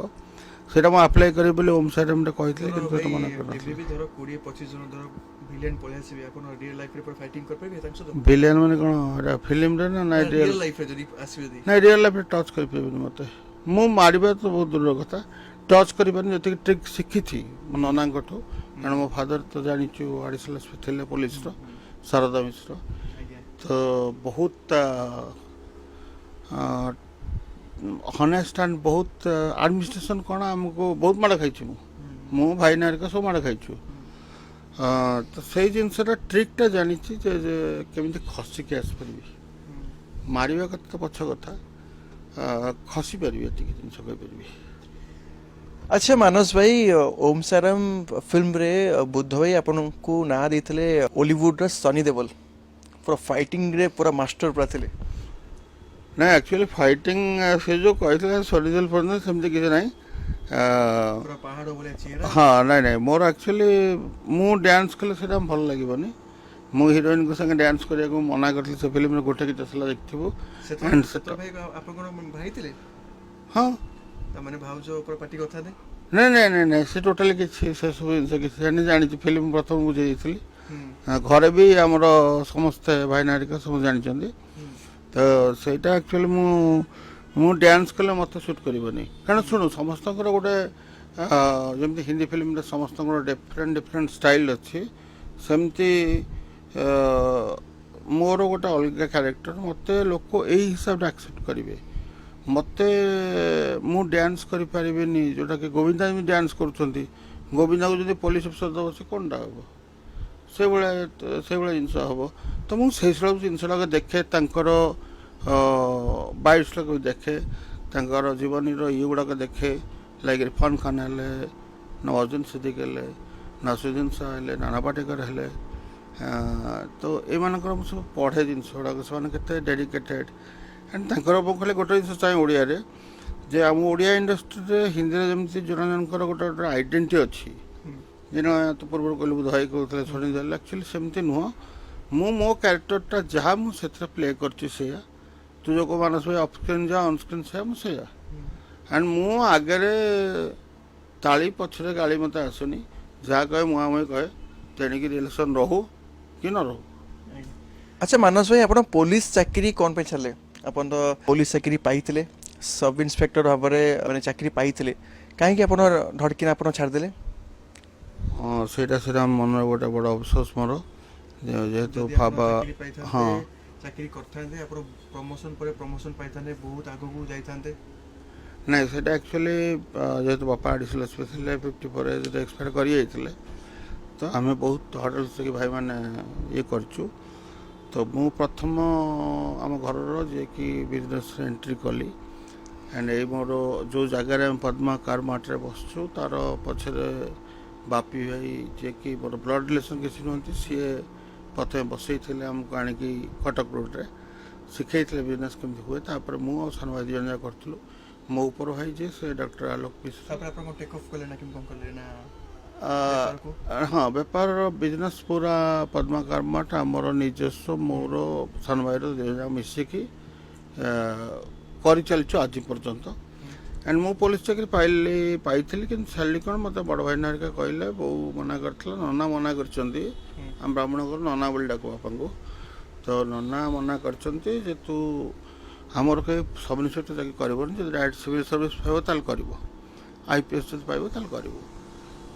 ସେଇଟା ମୁଁ ଆପ୍ଲାଏ କରିବି ବୋଲି ଓମ୍ ସାଇରାମରେ କହିଥିଲି କିନ୍ତୁ ତ ମନା କରିନଥିଲି ବି ଧର 20-25 ଜଣ ଧର ଭିଲିଆନ୍ ପଳେଇ ଆସିବେ ଆପଣ ରିଅଲ ଲାଇଫରେ ପୁରା ଫାଇଟିଂ କରିପାରିବେ ତାଙ୍କ ସହିତ? ଭିଲିଆନ୍ ମାନେ କ'ଣ ଏଇଟା ଫିଲ୍ମରେ ନା ନାଇଁ ରିଅଲ ଲାଇଫରେ ଯଦି ଆସିବେ ଯଦି ନାଇଁ ରିଅଲ୍ ଲାଇଫ୍ରେ ଟଚ୍ କରିପାରିବିନି ମୋତେ ମୁଁ ମାରିବା ତ ବହୁତ ଦୂରର କଥା ଟଚ୍ କରିପାରିନି ଯେତିକି ଟ୍ରିକ୍ ଶିଖିଛି ମୋ ନନାଙ୍କଠୁ କାରଣ ମୋ ଫାଦର ତ ଜାଣିଛୁ ଆଡ଼ିସନାଲ ଏସ୍ପି ଥିଲେ ପୋଲିସର ଶାରଦା ମିଶ୍ର। ଆଜ୍ଞା ତ ବହୁତ ହନେଷ୍ଟ ଆଣ୍ଡ ବହୁତ ଆଡମିନିଷ୍ଟ୍ରେସନ କ'ଣ ଆମକୁ ବହୁତ ମାଡ଼ ଖାଇଛି ମୁଁ ଭାଇ ନାରିକା ସବୁ ମାଡ଼ ଖାଇଛୁ। ତ ସେଇ ଜିନିଷଟା ଟ୍ରିକ୍ଟା ଜାଣିଛି ଯେ କେମିତି ଖସିକି ଆସିପାରିବି। ମାରିବା କଥା ତ ପଛ କଥା, ଖସି ପାରିବି ଏତିକି ଜିନିଷ କହିପାରିବି। ଆଚ୍ଛା ମାନସ ଭାଇ, ଓମ୍ ସାଇରାମ ଫିଲ୍ମରେ ବୁଦ୍ଧ ଭାଇ ଆପଣଙ୍କୁ ନାଁ ଦେଇଥିଲେ ଓଲିଉଡର ସନି ଦେଓଲ। ପୁରା ଫାଇଟିଂରେ ପୁରା ମାଷ୍ଟର ପୁରା ଥିଲେ। ନାଇଁ ଆକ୍ଚୁଆଲି ଫାଇଟିଂ ସେ ଯେଉଁ କହିଥିଲେ ସରିଦେଲ ପର୍ଯ୍ୟନ୍ତ ସେମିତି କିଛି ନାହିଁ। ପୁରା ପାହାଡ଼ ଭଳିଆ ଚେହେରା। ହଁ ନାଇଁ ମୋର ଆକ୍ଚୁଆଲି ମୁଁ ଡ୍ୟାନ୍ସ କଲେ ସେଇଟା ଭଲ ଲାଗିବନି। ମୁଁ ହିରୋଇନଙ୍କ ସାଙ୍ଗେ ଡ୍ୟାନ୍ସ କରିବାକୁ ମନା କରିଥିଲି ସେ ଫିଲ୍ମରେ। ଗୋଟେ ଗୀତ ଥିଲା ଦେଖିଥିବୁ। ସେତେବେଳେ ଭାଇ ଆପଣଙ୍କର ଭାଇ ଥିଲେ? ହଁ ତାମାନେ ଭାଉଜ ଉପରେ ପାଟି କରିଥାନ୍ତେ? ନାଇଁ ସେ ଟୋଟାଲି କିଛି ସେସବୁ ଜିନିଷ କିଛି ଜାଣିଛି। ଫିଲ୍ମ ପ୍ରଥମ ବୁଝେଇ ଦେଇଥିଲି। ଘରେ ବି ଆମର ସମସ୍ତେ ଭାଇ ନାରିକା ସବୁ ଜାଣିଛନ୍ତି। ତ ସେଇଟା ଆକ୍ଚୁଆଲି ମୁଁ ଡ୍ୟାନ୍ସ କଲେ ମୋତେ ସୁଟ୍ କରିବନି। କାରଣ ଶୁଣୁ, ସମସ୍ତଙ୍କର ଗୋଟେ ଯେମିତି ହିନ୍ଦୀ ଫିଲ୍ମରେ ସମସ୍ତଙ୍କର ଡିଫରେଣ୍ଟ ଷ୍ଟାଇଲ୍ ଅଛି, ସେମିତି ମୋର ଗୋଟେ ଅଲଗା କ୍ୟାରେକ୍ଟର। ମୋତେ ଲୋକ ଏଇ ହିସାବରେ ଆକ୍ସେପ୍ଟ କରିବେ। ମୋତେ ମୁଁ ଡ୍ୟାନ୍ସ କରିପାରିବିନି ଯେଉଁଟାକି ଗୋବିନ୍ଦା ବି ଡ୍ୟାନ୍ସ କରୁଛନ୍ତି। ଗୋବିନ୍ଦାକୁ ଯଦି ପୋଲିସ ଅଫିସର ଦେବ ସେ କ'ଣଟା ହେବ? ସେଇଭଳିଆ ଜିନିଷ ହେବ। ତ ମୁଁ ସେଇ ସବୁ ଜିନିଷଟାକୁ ଦେଖେ, ତାଙ୍କର ବାଇଟ୍ସଟାକୁ ଦେଖେ, ତାଙ୍କର ଜୀବନୀର ଇଏ ଗୁଡ଼ାକ ଦେଖେ। ଲାଇକ୍ ଇରଫାନ ଖାନ ହେଲେ, ନୱାଜୁଦ୍ଦିନ ସିଦ୍ଦିକ ହେଲେ, ନାସିରୁଦ୍ଦିନ ଶାହ ହେଲେ, ନାନା ପାଟେକର ହେଲେ। ତ ଏମାନଙ୍କର ମୁଁ ସବୁ ପଢ଼େ ଜିନିଷ ଗୁଡ଼ାକ। ସେମାନେ କେତେ ଡେଡିକେଟେଡ଼। ଆଣ୍ଡ ତାଙ୍କର ମୁଁ ଖାଲି ଗୋଟେ ଜିନିଷ ଚାହେଁ ଓଡ଼ିଆରେ, ଯେ ଆମ ଓଡ଼ିଆ ଇଣ୍ଡଷ୍ଟ୍ରିରେ ହିନ୍ଦୀରେ ଯେମିତି ଜଣ ଜଣଙ୍କର ଗୋଟେ ଆଇଡେଣ୍ଟିଟି ଅଛି। ଯେନ ତ ପୂର୍ବରୁ କହିଲୁ ବୁଦ୍ଧ ଭାଇ କହୁଥିଲେ ଶୁଣି ଦେଲେ, ଆକ୍ଚୁଆଲି ସେମିତି ନୁହଁ। ମୁଁ ମୋ କ୍ୟାରେକ୍ଟରଟା ଯାହା ମୁଁ ସେଥିରେ ପ୍ଲେ କରିଛି ସେଇଆ। ତୁ ଯେଉଁ ମାନସ ଭାଇ ଅଫସ୍କ୍ରିନ୍ ଯାହା ଅନସ୍କ୍ରିନ୍ ସେଇଆ ମୁଁ ସେଇଆ। ଆଣ୍ଡ ମୁଁ ଆଗରେ ତାଳି ପଛରେ ଗାଳି ମୋତେ ଆସୁନି। ଯାହା କହେ ମୁହାଁମୁହିଁ କହେ। ତେଣିକି ରିଲେସନ୍ ରହୁ କି ନ ରହୁ। ଆଚ୍ଛା ମାନସ ଭାଇ, ଆପଣ ପୋଲିସ ଚାକିରି କ'ଣ ପାଇଁ ଛାଡ଼ିଲେ? ଆପଣ ତ ପୋଲିସ ଚାକିରି ପାଇଥିଲେ, ସବ୍ ଇନ୍ସପେକ୍ଟର ଭାବରେ ମାନେ ଚାକିରି ପାଇଥିଲେ, କାହିଁକି ଆପଣ ଧଡ଼କିନା ଆପଣ ଛାଡ଼ିଦେଲେ? ହଁ ସେଇଟା ଆମ ମନରେ ଗୋଟେ ବଡ଼ ଅଫସୋସ ମୋର। ଯେହେତୁ ଭାବା ହଁ ଚାକିରି କରିଥାନ୍ତେ, ଆପଣ ପ୍ରମୋସନ ପରେ ପ୍ରମୋସନ ପାଇଥାନ୍ତେ, ବହୁତ ଆଗକୁ ଯାଇଥାନ୍ତେ। ନାଇଁ ସେଇଟା ଆକ୍ଚୁଆଲି ଯେହେତୁ ବାପା ଆଡ଼ିସନାଲ ଏସ୍ପି ଥିଲେ, 54 ଏଜ୍ରେ ଏକ୍ସପାୟାର କରିଯାଇଥିଲେ। ତ ଆମେ ବହୁତ ହର୍ଡଲ୍ସ କି ଭାଇମାନେ ଇଏ କରିଛୁ। ତ ମୁଁ ପ୍ରଥମ ଆମ ଘରର ଯିଏକି ବିଜନେସ୍ରେ ଏଣ୍ଟ୍ରି କଲି। ଆଣ୍ଡ ଏଇ ମୋର ଯେଉଁ ଜାଗାରେ ଆମେ ପଦ୍ମା କାର୍ ମାର୍ଟରେ ବସୁଛୁ, ତାର ପଛରେ ବାପି ଭାଇ ଯିଏକି ମୋର ବ୍ଲଡ଼ ରିଲେସନ୍ କିଛି ନୁହନ୍ତି, ସିଏ ପ୍ରଥମେ ବସେଇଥିଲେ ଆମକୁ ଆଣିକି କଟକ ରୋଡ଼ରେ, ଶିଖେଇଥିଲେ ବିଜନେସ୍ କେମିତି ହୁଏ। ତାପରେ ମୁଁ ଆଉ ସାନ ଭାଇ ଦୁଇ ଜଣ ଯାକ କରିଥିଲୁ। ମୋ ଉପର ଭାଇ ଯିଏ ସେ ଡକ୍ଟର ଆଲୋକ ମିଶ୍ର। ତାପରେ ଆପଣ ଟେକ୍ ଅଫ୍ କଲେ ନା କେମିତି କ'ଣ କଲେ ନା? ହଁ ବେପାରର ବିଜନେସ୍ ପୁରା ପଦ୍ମା କାର୍ ମାର୍ଟ ଆମର ନିଜସ୍ୱ, ମୋର ସାନ ଭାଇର ଦୁଇ ଜଣ ମିଶିକି କରିଚାଲିଛୁ ଆଜି ପର୍ଯ୍ୟନ୍ତ। ଆଣ୍ଡ ମୁଁ ପୋଲିସ ଚାକିରି ପାଇଥିଲି, କିନ୍ତୁ ଛାଡ଼ିଲି କ'ଣ, ମୋତେ ବଡ଼ ଭାଇ ନାରିକା କହିଲେ, ବୋଉ ମନା କରିଥିଲା, ନନା ମନା କରିଛନ୍ତି। ଆମ ବ୍ରାହ୍ମଣ ଘର ନନା ବୋଲି ଡାକୁ ବାପାଙ୍କୁ। ତ ନନା ମନା କରିଛନ୍ତି ଯେ ତୁ ଆମର କେହି ସବ୍ ଇନ୍ସପେକ୍ଟର ଚାକିରି କରିବନି, ଯଦି ଡାଇରେକ୍ଟ ସିଭିଲ୍ ସର୍ଭିସ୍ ପାଇବ ତାହେଲେ କରିବ, IPS ଯଦି ପାଇବ ତାହେଲେ କରିବ।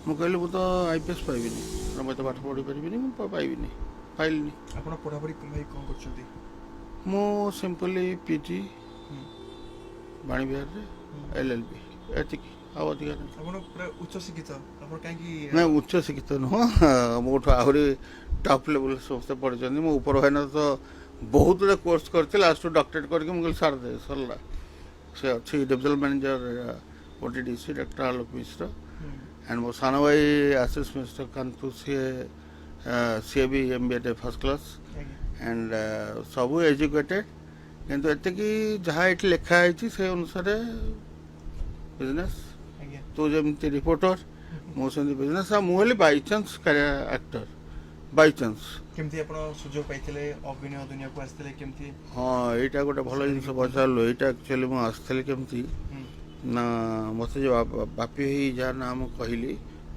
ମୁଁ କହିଲି ମୁଁ ତ IPS ପାଇବିନି, ମୁଁ ଏତେ ପାଠ ପଢ଼ିପାରିବିନି, ମୁଁ ପାଇବିନି, ପାଇଲିନି। ଆପଣ ପଢ଼ାପଢ଼ି ଭାଇ କ'ଣ କରୁଛନ୍ତି? ମୁଁ ସିମ୍ପଲି PG ବାଣୀବିହାରରେ, LLB, ଏତିକି, ଆଉ ଅଧିକା ନାହିଁ। ଆପଣ ପୁରା ଉଚ୍ଚ ଶିକ୍ଷିତ, ଆପଣ କାହିଁକି? ନାଇଁ ଉଚ୍ଚ ଶିକ୍ଷିତ ନୁହଁ, ମୋଠୁ ଆହୁରି ଟପ୍ ଲେବୁଲ୍ ସମସ୍ତେ ପଢ଼ିଛନ୍ତି। ମୋ ଉପର ଭାଇନା ତ ବହୁତ ଗୁଡ଼େ କୋର୍ସ କରିଛି, ଲାଷ୍ଟରୁ ଡକ୍ଟରେଟ୍ କରିକି ମୁଁ କହିଲି ଛାଡ଼ିଦେ, ସରିଲା। ସେ ଅଛି divisional manager OTDC doctor Alok Mishra. And ମୋ ସାନ ଭାଇ ଆଶିଷ ମିଶ୍ର କାନ୍ତୁ, ସିଏ ବି MBA ଫାର୍ଷ୍ଟ କ୍ଲାସ୍। ଆଣ୍ଡ ସବୁ ଏଜୁକେଟେଡ଼, କିନ୍ତୁ ଏତିକି ଯାହା ଏଠି ଲେଖା ହେଇଛି ସେ ଅନୁସାରେ ବିଜନେସ୍। ତୁ ଯେମିତି ରିପୋର୍ଟର, ମୁଁ ସେମିତି ବିଜନେସ୍। ଆଉ ମୁଁ ହେଲି ବାଇଚାନ୍ସ ଆକ୍ଟର, ବାଇଚାନ୍ସ। କେମିତି ଆପଣ ସୁଯୋଗ ପାଇଥିଲେ, ଅଭିନୟ ଦୁନିଆକୁ ଆସିଥିଲେ କେମିତି? ହଁ ଏଇଟା ଗୋଟେ ଭଲ ଜିନିଷ ପଚାରିଲୁ। ଏଇଟା ଆକ୍ଚୁଆଲି ମୁଁ ଆସିଥିଲି କେମିତି ନା, ମୋତେ ଯେଉଁ ବାପି ଭାଇ ଯାହା ନାଁ ମୁଁ କହିଲି,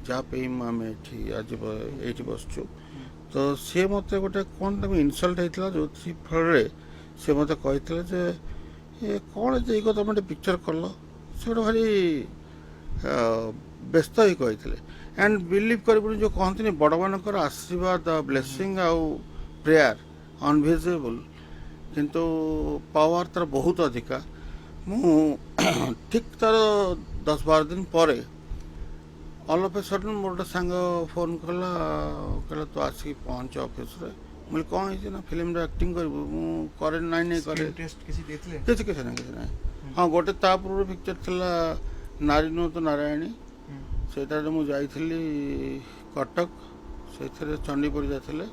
ଯାହା ପାଇଁ ଆମେ ଏଇଠି ବସୁଛୁ, ତ ସିଏ ମୋତେ ଗୋଟେ କ'ଣ ତାଙ୍କୁ ଇନସଲ୍ଟ ହେଇଥିଲା, ଯେଉଁଥି ଫଳରେ ସେ ମୋତେ କହିଥିଲେ ଯେ ଏ କ'ଣ ଯେ ତମେ ଗୋଟେ ପିକ୍ଚର କଲ। ସେ ଗୋଟେ ଭାରି ବ୍ୟସ୍ତ ହେଇ କହିଥିଲେ ଆଣ୍ଡ ବିଲିଭ୍ କରିବୁନି ଯେଉଁ କହନ୍ତିନି ବଡ଼ମାନଙ୍କର ଆଶୀର୍ବାଦ ବ୍ଲେସିଂ ଆଉ ପ୍ରେୟାର ଅନଭିଜିବୁଲ୍ କିନ୍ତୁ ପାୱାର ତାର ବହୁତ ଅଧିକା। ମୁଁ ଠିକ୍ ତାର 10-12 ଦିନ ପରେ ଅଲ୍ ଅଫ୍ ଏ ସଡନ୍ ମୋର ଗୋଟେ ସାଙ୍ଗ ଫୋନ୍ କଲା, କହିଲା ତୁ ଆସିକି ପହଞ୍ଚ ଅଫିସରେ। ମୁଁ କହିଲି କ'ଣ ହେଇଛି ନା ଫିଲ୍ମରେ ଆକ୍ଟିଂ କରିବୁ। ମୁଁ କରେ ନାଇଁ କରେ ଟେଷ୍ଟ କିଛି ଦେଇଥିଲେ? କିଛି ନାହିଁ। ହଁ ଗୋଟେ ତା ପୂର୍ବରୁ ପିକ୍ଚର ଥିଲା ନାରୀ ନୁହଁ ତ ନାରାୟଣୀ, ସେଇଟାରେ ମୁଁ ଯାଇଥିଲି କଟକ, ସେଇଥିରେ ଚଣ୍ଡୀ ପରିଜା ଥିଲେ।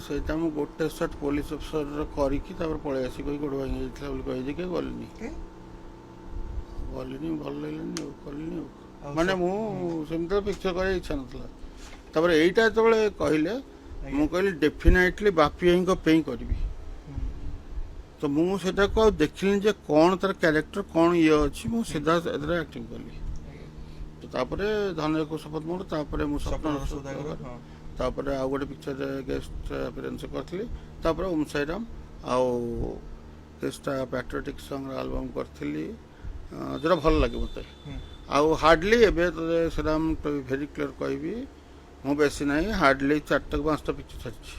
ସେଇଟା ମୁଁ ଗୋଟେ ସଟ୍ ପୋଲିସ ଅଫିସର କରିକି ତାପରେ ପଳେଇ ଆସି କହି ଗୋଡ଼ ଭାଙ୍ଗି ଯାଇଥିଲା ବୋଲି କହିଛି କି ଗଲିନି ଭଲ ଲାଗିଲାନି ଆଉ କଲିନି ଆଉ ମାନେ ମୁଁ ସେମିତି ପିକ୍ଚର କରିବା ଇଚ୍ଛା ନଥିଲା। ତାପରେ ଏଇଟା ଯେତେବେଳେ କହିଲେ ମୁଁ କହିଲି ଡେଫିନେଟଲି ବାପି ଭାଇଙ୍କ ପାଇଁ କରିବି। ତ ମୁଁ ସେଟାକୁ ଆଉ ଦେଖିଲିନି ଯେ କ'ଣ ତାର କ୍ୟାରେକ୍ଟର କ'ଣ ଇଏ ଅଛି, ମୁଁ ସିଧା ଏଥିରେ ଆକ୍ଟିଂ କଲି। ତ ତାପରେ ଧନଞ୍ଜୟ ଶପଥ ମୋର, ତାପରେ ମୁଁ ସ୍ୱପ୍ନ ସୌଦାଗର, ତାପରେ ଆଉ ଗୋଟେ ପିକ୍ଚରରେ ଗେଷ୍ଟ ଆପିୟରାନ୍ସ କରିଥିଲି, ତାପରେ ଓମ୍ ସାଇରାମ ଆଉ କିଛିଟା ପ୍ୟାଟ୍ରିଅଟିକ୍ ସଙ୍ଗର ଆଲବମ୍ କରିଥିଲି ଯେଉଁଟା ଭଲ ଲାଗେ ମୋତେ। ଆଉ ହାର୍ଡଲି ଏବେ ସେଟା ମୁଁ ଭେରି କ୍ଲିୟର କହିବି, ମୁଁ ବେଶୀ ନାହିଁ, ହାର୍ଡଲି 4-5ଟା ପିକ୍ଚର ଛାଡ଼ିଛି।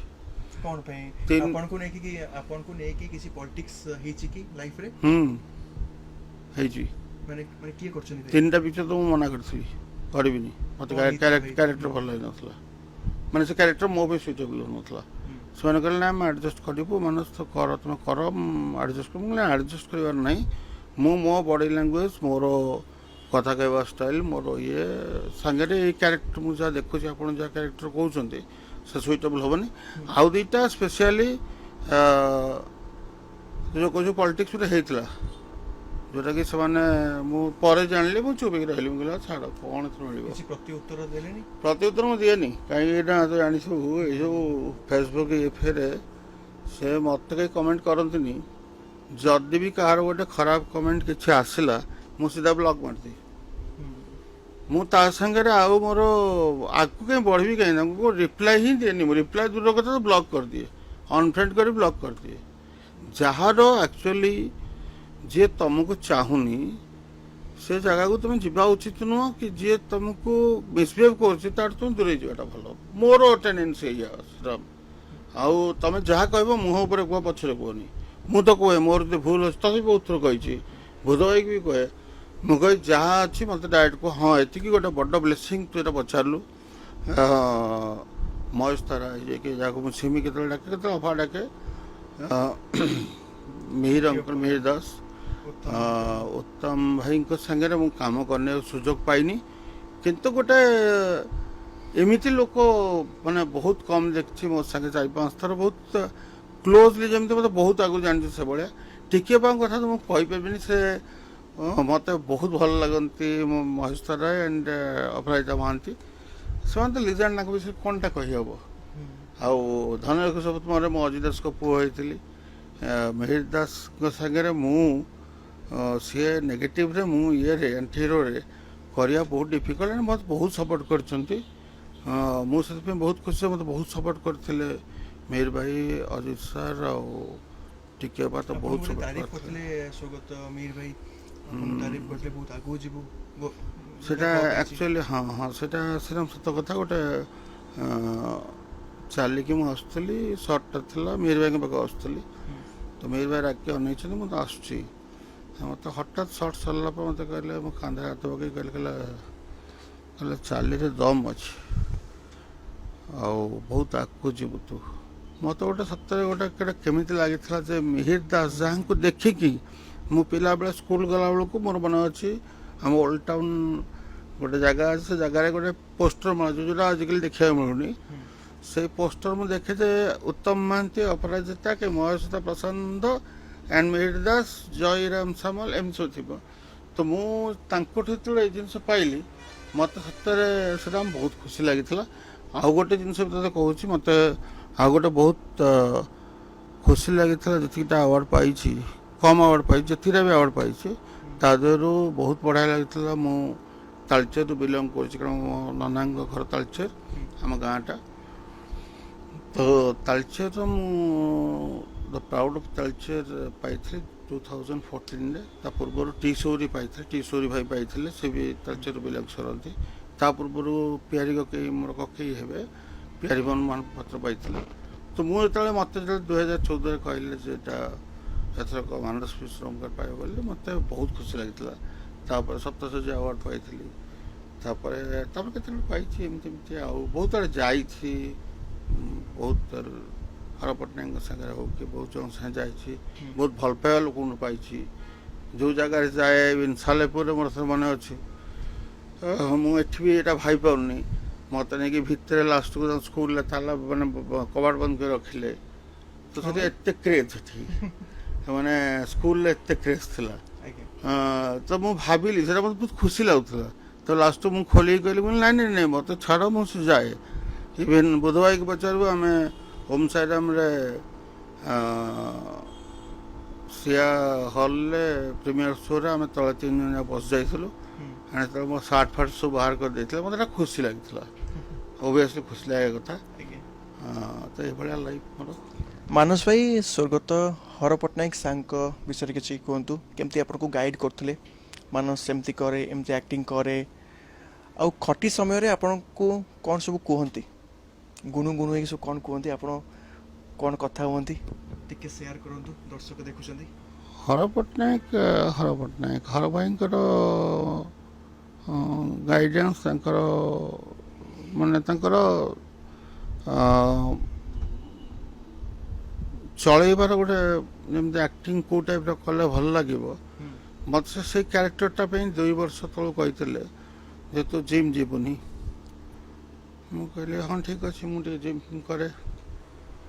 କ'ଣ ପାଇଁ ଆପଣଙ୍କୁ ନେଇକି କିଛି ପଲିଟିକ୍ସ ହେଇଛି କି ଲାଇଫରେ? ହେଇଛି। ମାନେ କିଏ କରୁଛନ୍ତି? 3ଟା ପିକ୍ଚର ତ ମୁଁ ମନା କରିଥିଲି କରିବିନି, ମୋତେ କ୍ୟାରେକ୍ଟର ଭଲ ଲାଗିନଥିଲା, ମାନେ ସେ କ୍ୟାରେକ୍ଟର ମୋ ପାଇଁ ସୁଇଟେବଲ୍ ହେଉନଥିଲା। ସେମାନେ କହିଲେ ନା ଆମେ ଆଡ଼ଜଷ୍ଟ କରିବୁ, ମାନସ ତ କର, ତୁମେ କର ଆଡ଼ଜଷ୍ଟ କର। ମୁଁ କହିଲି ଆଡ଼ଜଷ୍ଟ କରିବାର ନାହିଁ, ମୁଁ ମୋ ବଡ଼ି ଲାଙ୍ଗୁଏଜ, ମୋର କଥା କହିବା ଷ୍ଟାଇଲ୍, ମୋର ଇଏ ସାଙ୍ଗରେ ଏଇ କ୍ୟାରେକ୍ଟର ମୁଁ ଯାହା ଦେଖୁଛି, ଆପଣ ଯାହା କ୍ୟାରେକ୍ଟର କହୁଛନ୍ତି ସେ ସୁଇଟେବଲ୍ ହେବନି। ଆଉ ଦୁଇଟା ସ୍ପେସିଆଲି ଯେଉଁ କହୁଛୁ ପଲିଟିକ୍ସ ଗୋଟେ ହେଇଥିଲା, ଯେଉଁଟାକି ସେମାନେ ମୁଁ ପରେ ଜାଣିଲି, ମୁଁ ଚୁପିକି ରହିଲି। ମୁଁ କହିଲି ଛାଡ଼ କ'ଣ ଏଥିରୁ ମିଳିବ। ପ୍ରତିଉତ୍ତର ମୁଁ ଦିଏନି, କାହିଁକି ଏଇଟା ତ ଜାଣିଥିବୁ ଏଇସବୁ ଫେସବୁକ୍ ଇଏଫେରେ ସେ ମୋତେ କେହି କମେଣ୍ଟ କରନ୍ତିନି। ଯଦି ବି କାହାର ଗୋଟେ ଖରାପ କମେଣ୍ଟ କିଛି ଆସିଲା ମୁଁ ସିଧା ବ୍ଲକ୍ ମାରିଦିଏ। ମୁଁ ତା ସାଙ୍ଗରେ ଆଉ ମୋର ଆଗକୁ କାହିଁ ବଢ଼ିବି କାହିଁକି, ତାଙ୍କୁ ରିପ୍ଲାଏ ହିଁ ଦିଏନି। ମୁଁ ରିପ୍ଲାଏ ଦୂର କଥା ତ ବ୍ଲକ୍ କରିଦିଏ, ଅନଫ୍ରେଣ୍ଡ କରି ବ୍ଲକ୍ କରିଦିଏ। ଯାହାର ଆକ୍ଚୁଆଲି ଯିଏ ତମକୁ ଚାହୁଁନି ସେ ଜାଗାକୁ ତୁମେ ଯିବା ଉଚିତ ନୁହଁ, କି ଯିଏ ତମକୁ ମିସବିହେଭ୍ କରୁଛି ତାଠୁ ତୁମେ ଦୂରେଇ ଯିବାଟା ଭଲ। ମୋର ଟେଣ୍ଡେନ୍ସି ଏଇଆ ଶ୍ରୀରାମ। ଆଉ ତମେ ଯାହା କହିବ ମୁହଁ ଉପରେ କୁହ, ପଛରେ କୁହନି। ମୁଁ ତ କୁହେ ମୋର ଯଦି ଭୁଲ ଅଛି, ତଥାପି ବହୁତ ଥର କହିଛି, ଭୂତ ଭାଇକି ବି କୁହେ, ମୁଁ କହି ଯାହା ଅଛି ମୋତେ ଡାଇରେକ୍ଟ କୁହ। ହଁ ଏତିକି ଗୋଟେ ବଡ଼ ବ୍ଲେସିଂ ତୁ ଏଇଟା ପଚାରିଲୁ। ମହେଶ ତାରା ହେଇଯାଇକି ଯାହାକୁ ମୁଁ ସିମି କେତେବେଳେ ଡାକେ, କେତେବେଳେ ଅଫା ଡାକେ, ମିହିର ଅଙ୍କଲ, ମିହିର ଦାସ, ଉତ୍ତମ ଭାଇଙ୍କ ସାଙ୍ଗରେ ମୁଁ କାମ କରିବାକୁ ସୁଯୋଗ ପାଇନି। କିନ୍ତୁ ଗୋଟେ ଏମିତି ଲୋକ ମାନେ ବହୁତ କମ୍ ଦେଖିଛି ମୋ ସାଙ୍ଗେ 4-5 ଥର ବହୁତ କ୍ଲୋଜଲି, ଯେମିତି ମୋତେ ବହୁତ ଆଗରୁ ଜାଣିଛି ସେଭଳିଆ। ଟିକିଏ ପାଙ୍କ କଥା ତ ମୁଁ କହିପାରିବିନି, ସେ ମୋତେ ବହୁତ ଭଲ ଲାଗନ୍ତି। ମହେଶ ତାରା ଆଣ୍ଡ ଅପରାଜିତା ମହାନ୍ତି, ସେମାନେ ତ ଲିଜେଣ୍ଡ, ତାଙ୍କ ବିଷୟରେ କ'ଣଟା କହିହେବ। ଆଉ ଧନଞ୍ଜୟ ଶପଥ ମୋର ମୁଁ ଅଜିତ ଦାସଙ୍କ ପୁଅ ହେଇଥିଲି। ମିହିର ଦାସଙ୍କ ସାଙ୍ଗରେ ମୁଁ ସିଏ ନେଗେଟିଭରେ, ମୁଁ ଇଏରେ ଆଣ୍ଟି ହିରୋରେ କରିବା ବହୁତ ଡିଫିକଲ୍ଟ। ମୋତେ ବହୁତ ସପୋର୍ଟ କରିଛନ୍ତି। ମୁଁ ସେଥିପାଇଁ ବହୁତ ଖୁସି, ମୋତେ ବହୁତ ସପୋର୍ଟ କରିଥିଲେ ମିହିର ଭାଇ, ଅଜିତ ସାର୍ ଆଉ ଟିକେ ବା ତ ବହୁତ ସପୋର୍ଟ କରିଥିଲେ। ସେଟା ଆକ୍ଚୁଆଲି ହଁ ସେଟା ସେରକମ ସତ କଥା। ଗୋଟେ ଚାଲିକି ମୁଁ ଆସୁଥିଲି, ସର୍ଟଟା ଥିଲା, ମିହିର ଭାଇଙ୍କ ପାଖକୁ ଆସୁଥିଲି, ତ ମିହିର ଭାଇ ରାଗିକି ଅନେଇଛନ୍ତି, ମୁଁ ତ ଆସୁଛି। ମୋତେ ହଠାତ୍ ସର୍ଟ ସରିଲା ପରେ ମୋତେ କହିଲେ, ମୋ କାନ୍ଧରେ ହାତ ପକେଇ କହିଲେ ଚାଲିରେ ଦମ୍ ଅଛି ଆଉ ବହୁତ ଆଗକୁ ଯିବୁ ତୁ। ମୋତେ ଗୋଟେ ସତରେ ଗୋଟେ କେମିତି ଲାଗିଥିଲା ଯେ ମିହିର ଦାସ ଯାହାଙ୍କୁ ଦେଖିକି ମୁଁ ପିଲାବେଳେ ସ୍କୁଲ ଗଲାବେଳକୁ ମୋର ମନେ ଅଛି, ଆମ ଓଲ୍ଡ ଟାଉନ୍ ଗୋଟେ ଜାଗା ଅଛି, ସେ ଜାଗାରେ ଗୋଟେ ପୋଷ୍ଟର ମିଳୁଛି ଯେଉଁଟା ଆଜିକାଲି ଦେଖିବାକୁ ମିଳୁନି। ସେଇ ପୋଷ୍ଟର ମୁଁ ଦେଖେ ଯେ ଉତ୍ତମ ମହାନ୍ତି, ଅପରାଜିତା, କି ମହେଶ୍ୱତା ପ୍ରସାଦ ଆଣ୍ଡ ମିହିର ଦାସ, ଜୟରାମ ସାମଲ, ଏମିତି ସବୁ ଥିବ। ତ ମୁଁ ତାଙ୍କଠୁ ଯେତେବେଳେ ଏଇ ଜିନିଷ ପାଇଲି ମୋତେ ସତରେ ସେଟା ବହୁତ ଖୁସି ଲାଗିଥିଲା। ଆଉ ଗୋଟେ ଜିନିଷ ବି ତୋତେ କହୁଛି, ମୋତେ ଆଉ ଗୋଟେ ବହୁତ ଖୁସି ଲାଗିଥିଲା, ଯେତିକିଟା ଆୱାର୍ଡ଼ ପାଇଛି, କମ୍ ଆୱାର୍ଡ଼ ପାଇଛି, ଯେତିକିଟା ବି ଆୱାର୍ଡ଼ ପାଇଛି ତା ଦେହରୁ ବହୁତ ବଢ଼ିଆ ଲାଗିଥିଲା। ମୁଁ ତାଳଚେରରୁ ବିଲଙ୍ଗ କରୁଛି, କାରଣ ମୋ ନନାଙ୍କ ଘର ତାଳଚେର, ଆମ ଗାଁଟା। ତ ତାଳଚେରର ମୁଁ ଦ ପ୍ରାଉଡ଼ ଅଫ୍ ତାଳଚେର ପାଇଥିଲି। 2014 ତା ପୂର୍ବରୁ ଟି ସୌରୀ ପାଇଥିଲେ, ଟି ସୌରୀ ଭାଇ ପାଇଥିଲେ, ସେ ବି ତାଳଚେର ବିଲଙ୍ଗସ୍ କରନ୍ତି। ତା ପୂର୍ବରୁ ପିଆରି କକେଇ ମୋର କକେଇ ହେବେ, ପିଆରି ମହାପାତ୍ର ପାଇଥିଲେ। ତ ମୁଁ ଯେତେବେଳେ ମୋତେ ଯେତେବେଳେ 2014 କହିଲେ ଯେ ଏଇଟା ଏଥରକ ମାନସ ବିଶ୍ରମଙ୍କର ପାଇବ ବୋଲି ମୋତେ ବହୁତ ଖୁସି ଲାଗିଥିଲା। ତାପରେ ସପ୍ତଶଯ୍ୟା ଆୱାର୍ଡ଼ ପାଇଥିଲି। ତାପରେ କେତେବେଳେ ପାଇଛି ଏମିତି ଏମିତି ଆଉ ବହୁତ ଆଡ଼େ ଯାଇଛି, ବହୁତ ହର ପଟ୍ଟନାୟକଙ୍କ ସାଙ୍ଗରେ ହଉ କି ବହୁତ ଜଣଙ୍କ ସାଙ୍ଗେ ଯାଇଛି, ବହୁତ ଭଲ ପାଇବା ଲୋକଙ୍କୁ ପାଇଛି। ଯେଉଁ ଜାଗାରେ ଯାଏ ସାଲେପୁରରେ ମୋର ଥରେ ମନେ ଅଛି, ମୁଁ ଏଠି ବି ଏଇଟା ଭାବିପାରୁନି, ମୋତେ ନେଇକି ଭିତରେ ଲାଷ୍ଟକୁ ସ୍କୁଲରେ ତାଲା ମାନେ କବାଟ ବନ୍ଦ କରି ରଖିଲେ। ତ ସେଠି ଏତେ କ୍ରେଜ୍ ସେଠି ମାନେ ସ୍କୁଲରେ ଏତେ କ୍ରେଜ୍ ଥିଲା। ତ ମୁଁ ଭାବିଲି ସେଇଟା ମୋତେ ବହୁତ ଖୁସି ଲାଗୁଥିଲା। ତ ଲାଷ୍ଟକୁ ମୁଁ ଖୋଲିକି କହିଲି ନାଇଁ ମୋତେ ଛାଡ଼, ମୁଁ ସେ ଯାଏ। ଇଭେନ୍ ବୁଧଭାଇକି ପଚାରିବୁ, ଆମେ ଓମ୍ ସାଇରାମରେ ସିଆ ହଲ୍ରେ ପ୍ରିମିୟର ଶୋରେ ଆମେ ତଳେ 3 ଜଣ ବସି ଯାଇଥିଲୁ। ଯେତେବେଳେ ମୋ ସାର୍ଟ ଫାର୍ଟ ସବୁ ବାହାର କରିଦେଇଥିଲା, ମୋତେ ଏଇଟା ଖୁସି ଲାଗିଥିଲା। ଓଭିୟସଲି ଖୁସି ଲାଗିବା କଥା। ତ ଏଇଭଳିଆ ଲାଇଫ୍ ମୋର। ମାନସ ଭାଇ, ସ୍ୱର୍ଗତ ହର ପଟ୍ଟନାୟକ ସାର୍ଙ୍କ ବିଷୟରେ କିଛି କୁହନ୍ତୁ। କେମିତି ଆପଣଙ୍କୁ ଗାଇଡ଼ କରୁଥିଲେ? ମାନସ ଏମିତି କରେ, ଏମିତି ଆକ୍ଟିଂ କରେ, ଆଉ ଖଟି ସମୟରେ ଆପଣଙ୍କୁ କ'ଣ ସବୁ କୁହନ୍ତି? ଗୁଣୁ ହେଇକି ସବୁ କ'ଣ କୁହନ୍ତି? ଆପଣ କ'ଣ କଥା ହୁଅନ୍ତି? ଟିକେ ସେୟାର କରନ୍ତୁ, ଦର୍ଶକ ଦେଖୁଛନ୍ତି। ହର ଭାଇଙ୍କର ଗାଇଡ଼ାନ୍ସ, ତାଙ୍କର ମାନେ ତାଙ୍କର ଚଳେଇବାର ଗୋଟେ ଯେମିତି ଆକ୍ଟିଂ କେଉଁ ଟାଇପ୍ର କଲେ ଭଲ ଲାଗିବ, ମୋତେ ସେଇ କ୍ୟାରେକ୍ଟରଟା ପାଇଁ 2 ବର୍ଷ ତଳୁ କହିଥିଲେ ଯେ ତୁ ଜିମ୍ ଯିବୁନି। ମୁଁ କହିଲି ହଁ ଠିକ୍ ଅଛି, ମୁଁ ଟିକେ ଜିମ୍ କରେ।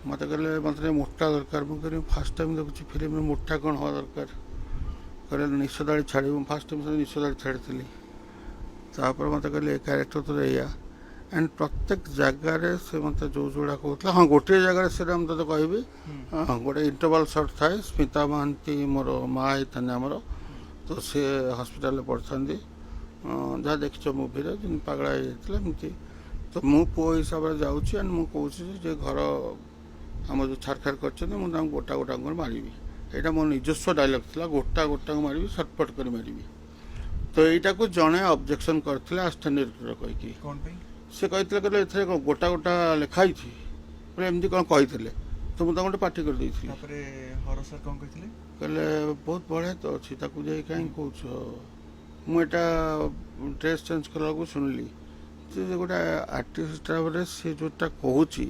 ମୋତେ କହିଲେ ମୋତେ ଟିକେ ମୋଟା ଦରକାର। ମୁଁ କହିଲି ଫାର୍ଷ୍ଟ ଟାଇମ୍ ଦେଖୁଛି ଫିଲ୍ମରେ ମୋଟା କ'ଣ ହେବା ଦରକାର। କହିଲେ ନିଶ ଦାଢ଼ି ଛାଡ଼ିବୁ। ମୁଁ ଫାର୍ଷ୍ଟ ଟାଇମ୍ ନିଶ ଦାଢ଼ି ଛାଡ଼ିଥିଲି। ତାପରେ ମୋତେ କହିଲେ ଏ କ୍ୟାରେକ୍ଟର ତୋର ଏଇଆ। ଆଣ୍ଡ ପ୍ରତ୍ୟେକ ଜାଗାରେ ସେ ମୋତେ ଯେଉଁଗୁଡ଼ା କହୁଥିଲା, ହଁ ଗୋଟିଏ ଜାଗାରେ ସେଟା ମୁଁ ତୋତେ କହିବି, ଗୋଟେ ଇଣ୍ଟରଭାଲ୍ ସଟ୍ ଥାଏ। ସ୍ମିତା ମହାନ୍ତି ମୋର ମା' ହେଇଥାନ୍ତି ଆମର, ତ ସେ ହସ୍ପିଟାଲରେ ପଡ଼ିଥାନ୍ତି, ଯାହା ଦେଖିଛ ମୁଭିରେ, ଯେମିତି ପାଗଳା ହେଇଯାଇଥିଲା ଏମିତି। ତ ମୁଁ ପୁଅ ହିସାବରେ ଯାଉଛି ଆଣ୍ଡ ମୁଁ କହୁଛି ଯେ ଘର ଆମର ଯେଉଁ ଛାରଖାର କରିଛନ୍ତି, ମୁଁ ତାଙ୍କୁ ଗୋଟା କରି ମାରିବି। ଏଇଟା ମୋ ନିଜସ୍ୱ ଡାଇଲଗ୍ ଥିଲା, ଗୋଟାକୁ ମାରିବି, ସଟପଟ କରି ମାରିବି। ତ ଏଇଟାକୁ ଜଣେ ଅବଜେକ୍ସନ୍ କରିଥିଲେ ଆସିଷ୍ଟାଣ୍ଟ ଡିରେକ୍ଟର କହିକି। କ'ଣ ପାଇଁ? ସେ କହିଥିଲେ ଏଥିରେ ଗୋଟା ଲେଖା ହେଇଛି, ଏମିତି କ'ଣ କହିଥିଲେ। ତ ମୁଁ ତାଙ୍କୁ ଗୋଟେ ପାଟି କରିଦେଇଥିଲି। ତାପରେ ହର ସାର୍ କ'ଣ କହିଥିଲେ? କହିଲେ ବହୁତ ବଢ଼ିଆ ତ ଅଛି, ତାକୁ ଯାଇ କାହିଁକି କହୁଛ। ମୁଁ ଏଇଟା ଡ୍ରେସ୍ ଚେଞ୍ଜ କଲାବେଳକୁ ଶୁଣିଲି ଯେ ଗୋଟେ ଆର୍ଟିଷ୍ଟ ଭାବରେ ସେ ଯେଉଁଟା କହୁଛି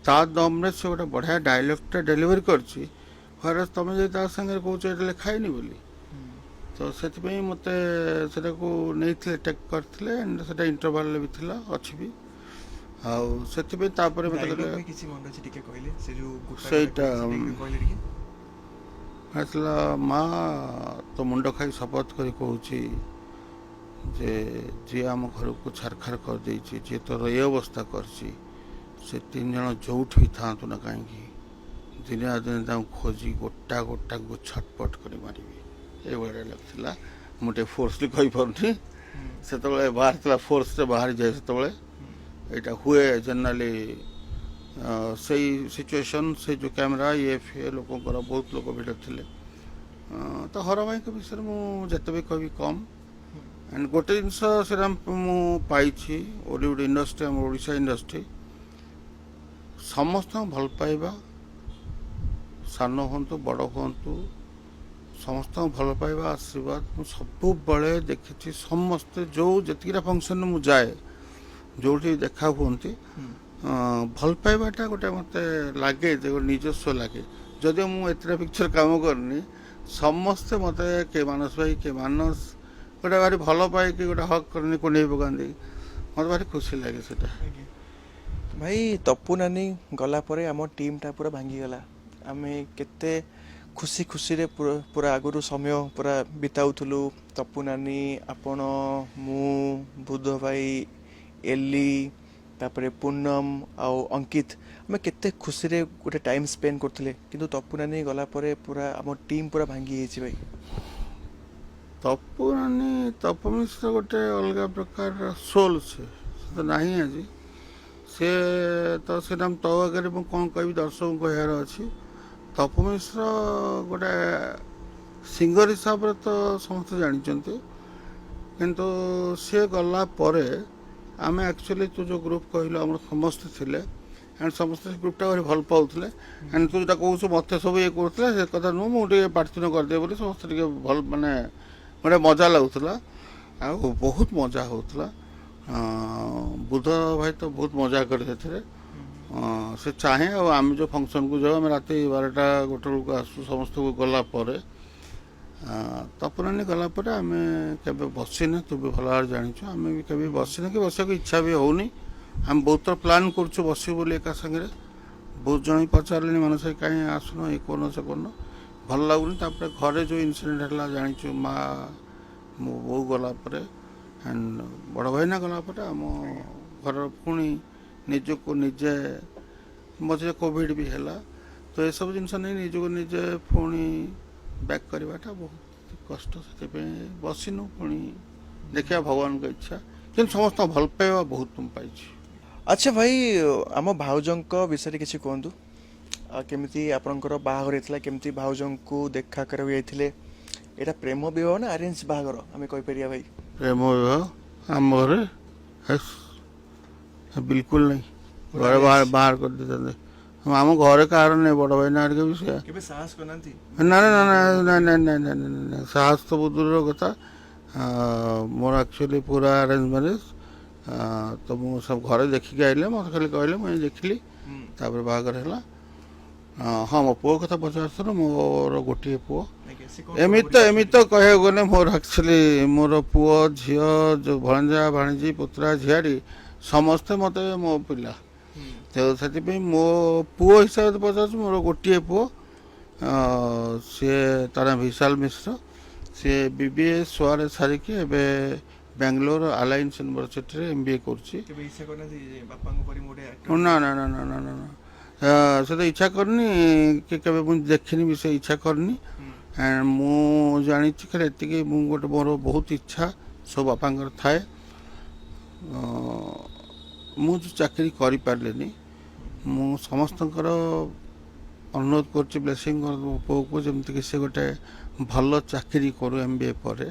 ତା ଦମ୍ରେ ସେ ଗୋଟେ ବଢ଼ିଆ ଡାଇଲଗ୍ଟା ଡେଲିଭରି କରିଛି, ହରାସ୍ ତମେ ଯଦି ତା ସାଙ୍ଗରେ କହୁଛ ଏଇଟା ଲେଖା ହେଇନି ବୋଲି। ତ ସେଥିପାଇଁ ମୋତେ ସେଟାକୁ ନେଇଥିଲେ, ଟେକ୍ କରିଥିଲେ, ଆଣ୍ଡ ସେଟା ଇଣ୍ଟରଭାଲ୍ରେ ବି ଥିଲା, ଅଛି ବି। ଆଉ ସେଥିପାଇଁ ତାପରେ ମୋତେ କହିଲେ କିଛି ମନେ ଅଛି ଟିକେ କହିଲେ, ସେ ଯେଉଁ ସେଇଟା କହିଲେ ଟିକେ ଆସିଲା, ମା ତ ମୁଣ୍ଡ ଖାଇ ଶପଥ କରି କହୁଛି ଯେ ଯିଏ ଆମ ଘରକୁ ଛାରଖାର କରିଦେଇଛି, ଯିଏ ତୋର ଏ ଅବସ୍ଥା କରିଛି, ସେ 3 ଜଣ ଯେଉଁଠି ବି ଥାଆନ୍ତୁ ନା କାହିଁକି, ଦିନେ ନା ଦିନେ ତାଙ୍କୁ ଖୋଜି ଗୋଟାକୁ ଛଟପଟ କରି ମାରିବି। ଏଇଭଳିଆ ଲାଗିଥିଲା। ମୁଁ ଟିକେ ଫୋର୍ସଲି କହିପାରୁନି, ସେତେବେଳେ ବାହାରିଥିଲା, ଫୋର୍ସରେ ବାହାରିଯାଏ ସେତେବେଳେ। ଏଇଟା ହୁଏ ଜେନେରାଲି ସେଇ ସିଚୁଏସନ୍, ସେଇ ଯେଉଁ କ୍ୟାମେରା ଫିଏ ଲୋକଙ୍କର ବହୁତ ଲୋକ ଭିଡ଼ ଥିଲେ। ତ ହର ଭାଇଙ୍କ ବିଷୟରେ ମୁଁ ଯେତେ ବି କହିବି କମ୍। ଆଣ୍ଡ ଗୋଟେ ଜିନିଷ ସେଟା ମୁଁ ପାଇଛି, ଓଲିଉଡ଼ ଇଣ୍ଡଷ୍ଟ୍ରି, ଆମର ଓଡ଼ିଶା ଇଣ୍ଡଷ୍ଟ୍ରି, ସମସ୍ତଙ୍କୁ ଭଲ ପାଇବା, ସାନ ହୁଅନ୍ତୁ ବଡ଼ ହୁଅନ୍ତୁ, ସମସ୍ତଙ୍କୁ ଭଲ ପାଇବା, ଆଶୀର୍ବାଦ ମୁଁ ସବୁବେଳେ ଦେଖିଛି। ସମସ୍ତେ ଯେତିକିଟା ଫଙ୍କସନ୍ରେ ମୁଁ ଯାଏ, ଯେଉଁଠି ଦେଖା ହୁଅନ୍ତି, ଭଲ ପାଇବାଟା ଗୋଟେ ମୋତେ ଲାଗେ ଯେ ଗୋଟେ ନିଜସ୍ୱ ଲାଗେ। ଯଦିଓ ମୁଁ ଏତେଟା ପିକ୍ଚର କାମ କରିନି, ସମସ୍ତେ ମୋତେ କିଏ ମାନସ ଭାଇ, କିଏ ମାନସ ଗୋଟେ ଭାରି ଭଲ ପାଇକି ଗୋଟେ ହକ୍ କରନ୍ତି, କୁଣ୍ଡେଇ ପକାନ୍ତି, ମୋତେ ଭାରି ଖୁସି ଲାଗେ ସେଟା। ଭାଇ, ତପୁ ନାନୀ ଗଲା ପରେ ଆମ ଟିମ୍ଟା ପୁରା ଭାଙ୍ଗିଗଲା। ଆମେ କେତେ ଖୁସିରେ ପୁରା ଆଗରୁ ସମୟ ପୁରା ବିତାଉଥିଲୁ। ତପୁ ନାନୀ, ଆପଣ, ମୁଁ, ବୁଧ ଭାଇ, ଏଲି, ତାପରେ ପୂନମ ଆଉ ଅଙ୍କିତ, ଆମେ କେତେ ଖୁସିରେ ଗୋଟେ ଟାଇମ୍ ସ୍ପେଣ୍ଡ କରୁଥିଲେ। କିନ୍ତୁ ତପୁ ନାନୀ ଗଲା ପରେ ପୁରା ଆମ ଟିମ୍ ପୁରା ଭାଙ୍ଗି ଯାଇଛି ଭାଇ। ତପୁ ମିଶ୍ର ଗୋଟେ ଅଲଗା ପ୍ରକାର ସୋଲ୍, ସେ ତ ନାହିଁ ଆଜି। ସେ ତ ସେଟା ତୋ ଆଗରେ ମୁଁ କ'ଣ କହିବି, ଦର୍ଶକଙ୍କୁ କହିବାର ଅଛି। ତପୁ ମିଶ୍ର ଗୋଟେ ସିଙ୍ଗର ହିସାବରେ ତ ସମସ୍ତେ ଜାଣିଛନ୍ତି, କିନ୍ତୁ ସେ ଗଲା ପରେ ଆମେ ଆକ୍ଚୁଆଲି ତୁ ଯେଉଁ ଗ୍ରୁପ୍ କହିଲୁ ଆମର ସମସ୍ତେ ଥିଲେ ଆଣ୍ଡ ସମସ୍ତେ ସେ ଗ୍ରୁପ୍ଟା ଭାରି ଭଲ ପାଉଥିଲେ ଆଣ୍ଡ ତୁ ଯେଉଁଟା କହୁଛୁ ମୋତେ ସବୁ ଇଏ କରୁଥିଲେ ସେ କଥା ନୁହଁ, ମୁଁ ଟିକେ ପାଟିତୁଣ୍ଡ କରିଦିଏ ବୋଲି ସମସ୍ତେ ଟିକେ ଭଲ ମାନେ ଗୋଟେ ମଜା ଲାଗୁଥିଲା ଆଉ ବହୁତ ମଜା ହେଉଥିଲା। ବୁଧ ଭାଇ ତ ବହୁତ ମଜା କରେ ସେଥିରେ। ସେ ଚାହେଁ ଆଉ ଆମେ ଯେଉଁ ଫଙ୍କସନ୍କୁ ଯାଉ ଆମେ ରାତି 12ଟା 1ଟା ବେଳକୁ ଆସୁ ସମସ୍ତଙ୍କୁ ଗଲା ପରେ। ତପରାଣୀ ଗଲା ପରେ ଆମେ କେବେ ବସିନେ, ତୁ ବି ଭଲ ଭାବରେ ଜାଣିଛୁ, ଆମେ ବି କେବେ ବସିନେ କି ବସିବାକୁ ଇଚ୍ଛା ବି ହେଉନି। ଆମେ ବହୁତ ଥର ପ୍ଲାନ୍ କରୁଛୁ ବସିବୁ ବୋଲି ଏକା ସାଙ୍ଗରେ, ବହୁତ ଜଣ ବି ପଚାରିଲେଣି ମାନସ ଭାଇ କାହିଁ ଆସୁନ, ଏ କରୁନ ସେ କରୁନ, ଭଲ ଲାଗୁନି। ତାପରେ ଘରେ ଯେଉଁ ଇନସିଡେଣ୍ଟ ହେଲା ଜାଣିଛୁ, ମୋ ବୋଉ ଗଲା ପରେ ଆଣ୍ଡ ବଡ଼ ଭାଇନା ଗଲା ପରେ ଆମ ଘରର ପୁଣି ନିଜକୁ ନିଜେ ମଝିରେ କୋଭିଡ଼ ବି ହେଲା, ତ ଏସବୁ ଜିନିଷ ନେଇ ନିଜକୁ ନିଜେ ପୁଣି ବ୍ୟାକ୍ କରିବାଟା ବହୁତ କଷ୍ଟ। ସେଥିପାଇଁ ବସିନୁ, ପୁଣି ଦେଖିବା ଭଗବାନଙ୍କ ଇଚ୍ଛା, କିନ୍ତୁ ସମସ୍ତଙ୍କ ଭଲ ପାଇବା ବହୁତ ମୁଁ ପାଇଛି। ଆଚ୍ଛା ଭାଇ, ଆମ ଭାଉଜଙ୍କ ବିଷୟରେ କିଛି କୁହନ୍ତୁ। କେମିତି ଆପଣଙ୍କର ବାହାଘର ହେଇଥିଲା, କେମିତି ଭାଉଜଙ୍କୁ ଦେଖା କରିବାକୁ ଯାଇଥିଲେ? ଏଇଟା ପ୍ରେମ ବିବାହ ନା ଆରେଞ୍ଜ ବାହାଘର ଆମେ କହିପାରିବା ଭାଇ? ପ୍ରେମ ବିବାହ ଆମ ଘରେ ବିଲକୁଲ ନାହିଁ, ଘରେ ବାହାର କରିଦେଇଥାନ୍ତେ। ଆମ ଘରେ କାହାର ନାହିଁ, ବଡ଼ ଭାଇନା ହେରିକା ବି ସେୟା। କେବେ ସାହସ କରିନାହାନ୍ତି? ନା ନା ନା ନା ନା ନା ନା ନା, ସାହସ ତ ବହୁତ ଦୂରର କଥା। ମୋର ଆକ୍ଚୁଆଲି ପୁରା ଆରେଞ୍ଜ ମ୍ୟାରେଜ। ତ ମୁଁ ସବୁ ଘରେ ଦେଖିକି ଆଇଲେ, ମୋତେ ଖାଲି କହିଲେ, ମୁଁ ଦେଖିଲି, ତାପରେ ବାହାଘର ହେଲା। ହଁ, ମୋ ପୁଅ କଥା ପଚାରୁଥିଲ, ମୋର ଗୋଟିଏ ପୁଅ। ଏମିତି ତ କହିବାକୁ ଗଲେ ମୋର ଆକ୍ଚୁଆଲି ମୋର ପୁଅ ଝିଅ ଯେଉଁ ଭଣଜା ଭାଣିଜୀ ପୁତୁରା ଝିଆରୀ ସମସ୍ତେ ମୋତେ ମୋ ପିଲା। ତ ସେଥିପାଇଁ ମୋ ପୁଅ ହିସାବରେ ପଚାରୁଛୁ, ମୋର ଗୋଟିଏ ପୁଅ। ସିଏ ତା ନାଁ ବିଶାଲ ମିଶ୍ର। ସିଏ BBA SOAରେ ସାରିକି ଏବେ ବାଙ୍ଗାଲୋର ଆଲାଏନ୍ସ ୟୁନିଭର୍ସିଟିରେ MBA କରୁଛି। କେବେ ଇଚ୍ଛା କରିନାହାନ୍ତି ଯେ ବାପାଙ୍କ ପରି ମୁଁ ଗୋଟେ ନା ନା ନା ନା ନା ନା ନା, ସେ ତ ଇଚ୍ଛା କରିନି କି କେବେ ମୁଁ ଦେଖିନି ବି, ସେ ଇଚ୍ଛା କରିନି। ମୁଁ ଜାଣିଛି ଖାଲି ଏତିକି, ମୁଁ ଗୋଟେ ମୋର ବହୁତ ଇଚ୍ଛା ସବୁ ବାପାଙ୍କର ଥାଏ। ମୁଁ ଯେଉଁ ଚାକିରି କରିପାରିଲିନି, ମୁଁ ସମସ୍ତଙ୍କର ଅନୁରୋଧ କରୁଛି, ବ୍ଲେସିଂ କରନ୍ତୁ ମୋ ପୁଅକୁ, ଯେମିତିକି ସେ ଗୋଟେ ଭଲ ଚାକିରି କରୁ MBA ପରେ।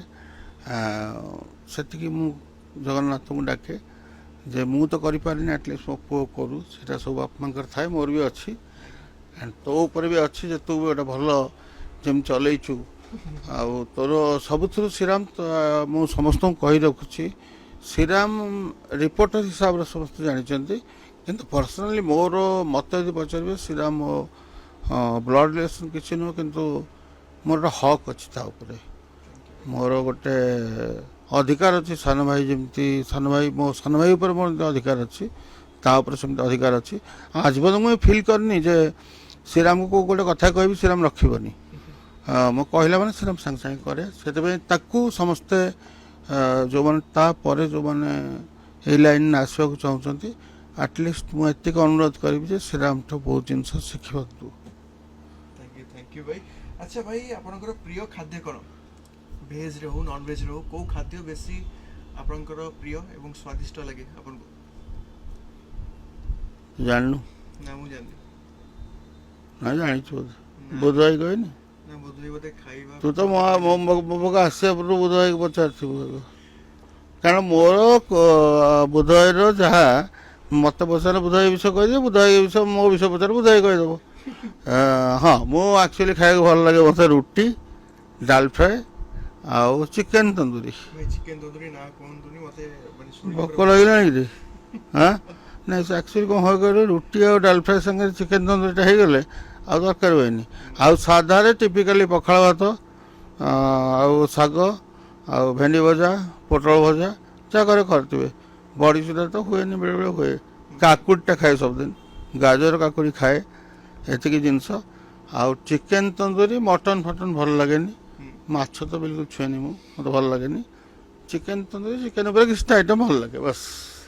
ସେତିକି ମୁଁ ଜଗନ୍ନାଥଙ୍କୁ ଡାକେ ଯେ ମୁଁ ତ କରିପାରିନି, ଆଟଲିଷ୍ଟ ମୋ ପୁଅ କରୁ। ସେଇଟା ସବୁ ବାପା ମାଙ୍କର ଥାଏ, ମୋର ବି ଅଛି ଆଣ୍ଡ ତୋ ଉପରେ ବି ଅଛି ଯେ ତୁ ବି ଗୋଟେ ଭଲ ଯେମିତି ଚଲେଇଛୁ। ଆଉ ତୋର ସବୁଥିରୁ ଶ୍ରୀରାମ, ମୁଁ ସମସ୍ତଙ୍କୁ କହି ରଖୁଛି, ଶ୍ରୀରାମ ରିପୋର୍ଟର ହିସାବରେ ସମସ୍ତେ ଜାଣିଛନ୍ତି, କିନ୍ତୁ ପର୍ସନାଲି ମୋର ମୋତେ ଯଦି ପଚାରିବେ, ଶ୍ରୀରାମ ମୋ ବ୍ଲଡ଼ ରିଲେସନ୍ କିଛି ନୁହଁ, କିନ୍ତୁ ମୋର ଗୋଟେ ହକ୍ ଅଛି ତା ଉପରେ। ମୋର ଗୋଟେ ଅଧିକାର ଅଛି, ସାନ ଭାଇ ଯେମିତି ମୋ ସାନ ଭାଇ ଉପରେ ମୋର ଅଧିକାର ଅଛି, ତା ଉପରେ ସେମିତି ଅଧିକାର ଅଛି। ଆଜି ପର୍ଯ୍ୟନ୍ତ ମୁଁ ଫିଲ୍ କରିନି ଯେ ଶ୍ରୀରାମକୁ ଗୋଟେ କଥା କହିବି ଶ୍ରୀରାମ ରଖିବନି। ମୁଁ କହିଲା ମାନେ ଶ୍ରୀରାମ ସାଙ୍ଗେ ସାଙ୍ଗେ କରେ। ସେଥିପାଇଁ ତାକୁ ସମସ୍ତେ ଯେଉଁମାନେ ତାପରେ ଯେଉଁମାନେ ଏଇ ଲାଇନରେ ଆସିବାକୁ ଚାହୁଁଛନ୍ତି, ଆଟଲିଷ୍ଟ ମୁଁ ଏତିକି ଅନୁରୋଧ କରିବି ଯେ ଶ୍ରୀରାମଠୁ ବହୁତ ଜିନିଷ ଶିଖିବାକୁ। ଥ୍ୟାଙ୍କ ୟୁ ଭାଇ। ଆଚ୍ଛା ଭାଇ, ଆପଣଙ୍କର ପ୍ରିୟ ଖାଦ୍ୟ କ'ଣ? ଭେଜ୍ରେ ହଉ ନନ୍ଭେଜ୍ରେ ହଉ, କେଉଁ ଖାଦ୍ୟ ବେଶୀ ଆପଣଙ୍କର ପ୍ରିୟ ଏବଂ ସ୍ୱାଦିଷ୍ଟ ଲାଗେ ଆପଣଙ୍କୁ? ଜାଣିନୁ? ନା ମୁଁ ଜାଣିନି। ନା ଜାଣିଛୁ ବୋଧେ, ବୁଧ ଭାଇ କହିନି? ନା ବୋଧ ହୁଏ ବୋଧେ ଖାଇବା। ତୁ ତ ମୋ ପାଖକୁ ଆସିବା ପୂର୍ବରୁ ବୁଧ ଭାଇକୁ ପଚାରିଥିବୁ, କାରଣ ମୋର ବୁଧ ଭାଇର ଯାହା ମୋତେ ପଚାରିଲେ ବୁଧ ଭାଇ ବିଷୟ କହିଦେବ, ବୁଧ ଭାଇ ବିଷୟ ମୋ ବିଷୟ ପଚାରିଲେ ବୁଧ ଭାଇ କହିଦେବ। ହଁ, ମୁଁ ଆକ୍ଚୁଆଲି ଖାଇବାକୁ ଭଲ ଲାଗେ ମୋତେ ରୁଟି, ଡାଲ ଫ୍ରାଏ ଆଉ ଚିକେନ ତନ୍ଦୁରୀ। ଚିକେନ ତନ୍ଦୁରୀ ନା କୁହନ୍ତୁନି, ମୋତେ ଭୋକ ଲାଗିଲାଣି ରେ। ନାଇଁ, ସେ ଆକ୍ଚୁଆଲି କ'ଣ ହୁଏ କହିଲେ, ରୁଟି ଆଉ ଡାଲ ଫ୍ରାଏ ସାଙ୍ଗରେ ଚିକେନ ତନ୍ଦୁରୀଟା ହେଇଗଲେ ଆଉ ଦରକାର ହୁଏନି। ଆଉ ସାଧାରେ ଟିପିକାଲି ପଖାଳ ଭାତ, ଆଉ ଶାଗ, ଆଉ ଭେଣ୍ଡି ଭଜା, ପୋଟଳ ଭଜା, ଯାହା ଘରେ କରିଥିବେ। ବଡ଼ି ସୁଦ୍ଧା ତ ହୁଏନି, ବେଳେବେଳେ ହୁଏ। କାକୁଡ଼ିଟା ଖାଏ ସବୁଦିନ, ଗାଜର କାକୁଡ଼ି ଖାଏ, ଏତିକି ଜିନିଷ। ଆଉ ଚିକେନ ତନ୍ଦୁରୀ, ମଟନ ଫଟନ ଭଲ ଲାଗେନି, ମାଛ ତ ବିଲକୁଲ ଛୁଏଁନି ମୁଁ, ମୋତେ ଭଲ ଲାଗେନି। ଚିକେନ ତନ୍ଦୁରୀ, ଚିକେନ ଉପରେ କିଛିଟା ଆଇଟମ୍ ଭଲ ଲାଗେ ବାସ୍।